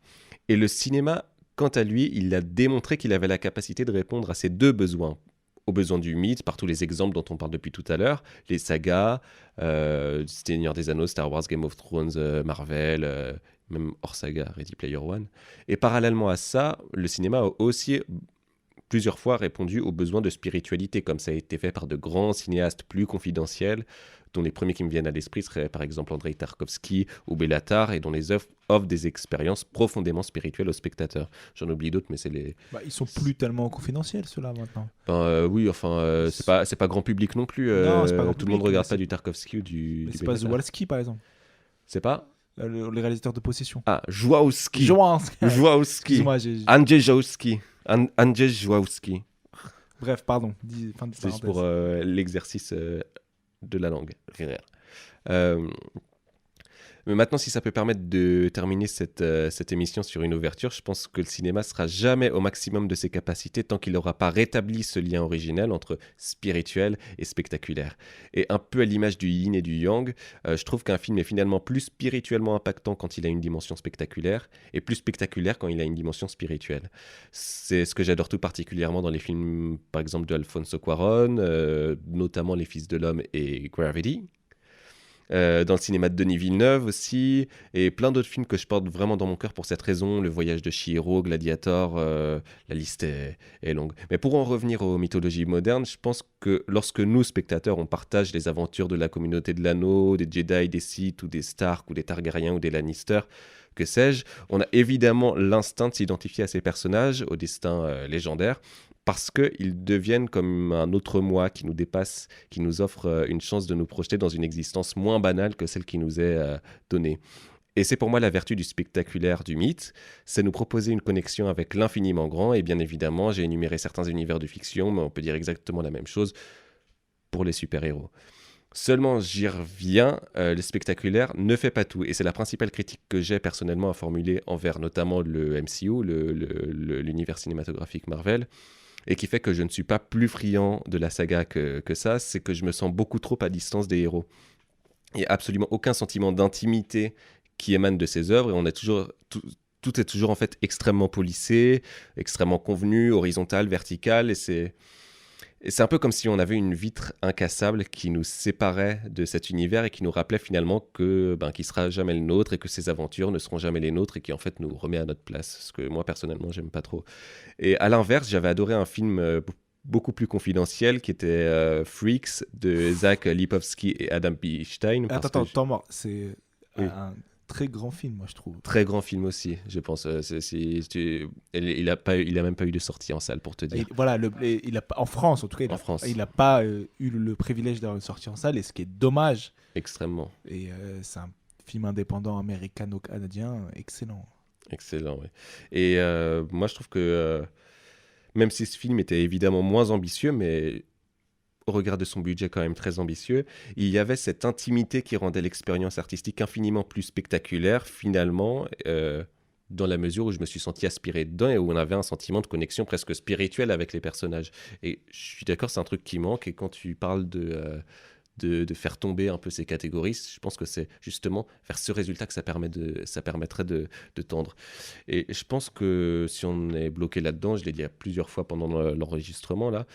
Et le cinéma, quant à lui, il a démontré qu'il avait la capacité de répondre à ces deux besoins. Aux besoins du mythe, par tous les exemples dont on parle depuis tout à l'heure, les sagas, Seigneur des Anneaux, Star Wars, Game of Thrones, Marvel, même hors saga, Ready Player One. Et parallèlement à ça, le cinéma a aussi plusieurs fois répondu aux besoins de spiritualité, comme ça a été fait par de grands cinéastes plus confidentiels, dont les premiers qui me viennent à l'esprit seraient par exemple Andrei Tarkovsky ou Béla Tarr, et dont les œuvres offrent des expériences profondément spirituelles aux spectateurs. J'en oublie d'autres, mais c'est les...
ils sont plus tellement confidentiels, ceux-là, maintenant.
Oui, enfin, c'est pas grand public non plus.
Non, c'est pas grand
tout le monde regarde pas du Tarkovsky ou du...
Mais c'est pas Zwolski, par exemple.
C'est pas
les réalisateurs de Possession.
Ah, Żuławski.
Excuse-moi,
Andrzej Żuławski. Andrzej Żuławski.
Bref, pardon. Fin de
C'est juste
parenthèse.
pour l'exercice de la langue. Euh, Mais maintenant, si ça peut permettre de terminer cette émission sur une ouverture, je pense que le cinéma sera jamais au maximum de ses capacités tant qu'il n'aura pas rétabli ce lien originel entre spirituel et spectaculaire. Et un peu à l'image du yin et du yang, je trouve qu'un film est finalement plus spirituellement impactant quand il a une dimension spectaculaire et plus spectaculaire quand il a une dimension spirituelle. C'est ce que j'adore tout particulièrement dans les films, par exemple, de Alfonso Cuarón, notamment Les Fils de l'Homme et Gravity. Dans le cinéma de Denis Villeneuve aussi, et plein d'autres films que je porte vraiment dans mon cœur pour cette raison, Le Voyage de Chihiro, Gladiator, la liste est longue. Mais pour en revenir aux mythologies modernes, je pense que lorsque nous, spectateurs, on partage les aventures de la communauté de l'anneau, des Jedi, des Sith, ou des Stark, ou des Targaryens, ou des Lannister, que sais-je, on a évidemment l'instinct de s'identifier à ces personnages, au destin légendaire, parce qu'ils deviennent comme un autre moi qui nous dépasse, qui nous offre une chance de nous projeter dans une existence moins banale que celle qui nous est donnée. Et c'est pour moi la vertu du spectaculaire du mythe, c'est nous proposer une connexion avec l'infiniment grand, et bien évidemment, j'ai énuméré certains univers de fiction, mais on peut dire exactement la même chose pour les super-héros. Seulement, j'y reviens, le spectaculaire ne fait pas tout. Et c'est la principale critique que j'ai personnellement à formuler envers notamment le MCU, l'univers cinématographique Marvel, et qui fait que je ne suis pas plus friand de la saga que ça, c'est que je me sens beaucoup trop à distance des héros. Il n'y a absolument aucun sentiment d'intimité qui émane de ces œuvres, et on est toujours... Tout est toujours en fait extrêmement policé, extrêmement convenu, horizontal, vertical, et c'est un peu comme si on avait une vitre incassable qui nous séparait de cet univers et qui nous rappelait finalement qu'il ne sera jamais le nôtre et que ses aventures ne seront jamais les nôtres et qui en fait nous remet à notre place, ce que moi personnellement j'aime pas trop. Et à l'inverse, j'avais adoré un film beaucoup plus confidentiel qui était Freaks de Zach Lipovsky et Adam B. Stein.
Attends, c'est
Oui.
un très grand film, moi je trouve.
Très grand film aussi, je pense. Il a même pas eu de sortie en salle, pour te dire.
Voilà, il a pas, en France en tout cas, il n'a pas eu le privilège d'avoir une sortie en salle, et ce qui est dommage.
Extrêmement.
Et c'est un film indépendant américano-canadien excellent.
Excellent, oui. Et moi, je trouve que même si ce film était évidemment moins ambitieux, mais au regard de son budget quand même très ambitieux, il y avait cette intimité qui rendait l'expérience artistique infiniment plus spectaculaire, finalement, dans la mesure où je me suis senti aspiré dedans et où on avait un sentiment de connexion presque spirituelle avec les personnages. Et je suis d'accord, c'est un truc qui manque, et quand tu parles de faire tomber un peu ces catégories, je pense que c'est justement vers ce résultat que ça permettrait de tendre. Et je pense que si on est bloqué là-dedans, je l'ai dit plusieurs fois pendant l'enregistrement, là,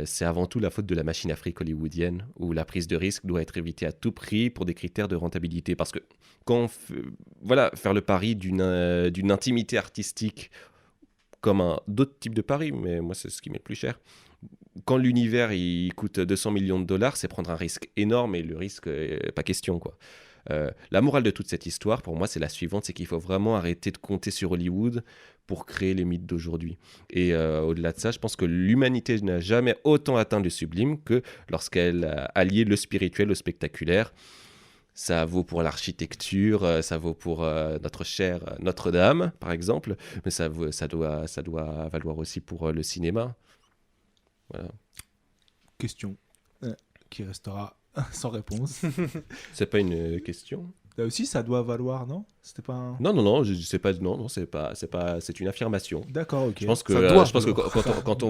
c'est avant tout la faute de la machine à fric hollywoodienne, où la prise de risque doit être évitée à tout prix pour des critères de rentabilité. Parce que quand faire le pari d'une intimité artistique comme d'autres types de paris, mais moi c'est ce qui m'est le plus cher. Quand l'univers il coûte 200 millions de dollars, c'est prendre un risque énorme, et le risque, pas question, quoi. La morale de toute cette histoire, pour moi, c'est la suivante, c'est qu'il faut vraiment arrêter de compter sur Hollywood pour créer les mythes d'aujourd'hui. Et au-delà de ça, je pense que l'humanité n'a jamais autant atteint le sublime que lorsqu'elle a allié le spirituel au spectaculaire. Ça vaut pour l'architecture, ça vaut pour notre chère Notre-Dame, par exemple, mais ça doit valoir aussi pour le cinéma. Voilà.
Question qui restera sans réponse.
C'est pas une question.
Là aussi, ça doit valoir, non? C'était pas un...
Non, je sais pas. Non, c'est pas. C'est une affirmation.
D'accord, ok.
Je pense que, quand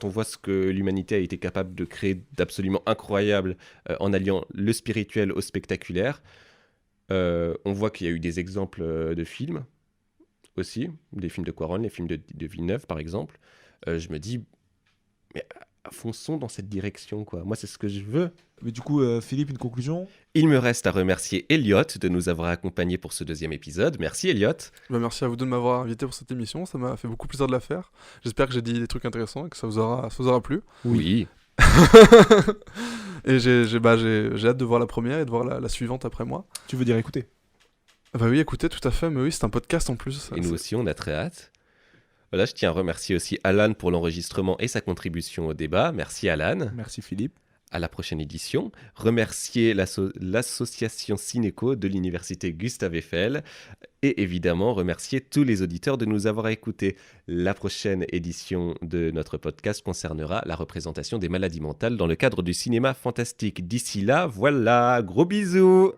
on voit ce que l'humanité a été capable de créer d'absolument incroyable en alliant le spirituel au spectaculaire, on voit qu'il y a eu des exemples de films aussi, des films de Cuarón, les films de Villeneuve par exemple. Je me dis, mais fonçons dans cette direction, quoi. Moi, c'est ce que je veux.
Mais du coup, Philippe, une conclusion?
Il me reste à remercier Elliot de nous avoir accompagnés pour ce 2e épisode. Merci Elliot.
Merci à vous deux de m'avoir invité pour cette émission, ça m'a fait beaucoup plaisir de la faire. J'espère que j'ai dit des trucs intéressants et que ça vous aura plu.
Oui.
Et j'ai hâte de voir la première et de voir la suivante après moi.
Tu veux dire écouter?
Bah oui, écoutez, tout à fait, mais oui, c'est un podcast en plus.
Et nous aussi, on a très hâte. Voilà, je tiens à remercier aussi Alan pour l'enregistrement et sa contribution au débat. Merci Alan.
Merci Philippe.
À la prochaine édition. Remercier l'association Cinéco de l'université Gustave Eiffel et évidemment remercier tous les auditeurs de nous avoir écoutés. La prochaine édition de notre podcast concernera la représentation des maladies mentales dans le cadre du cinéma fantastique. D'ici là, voilà, gros bisous!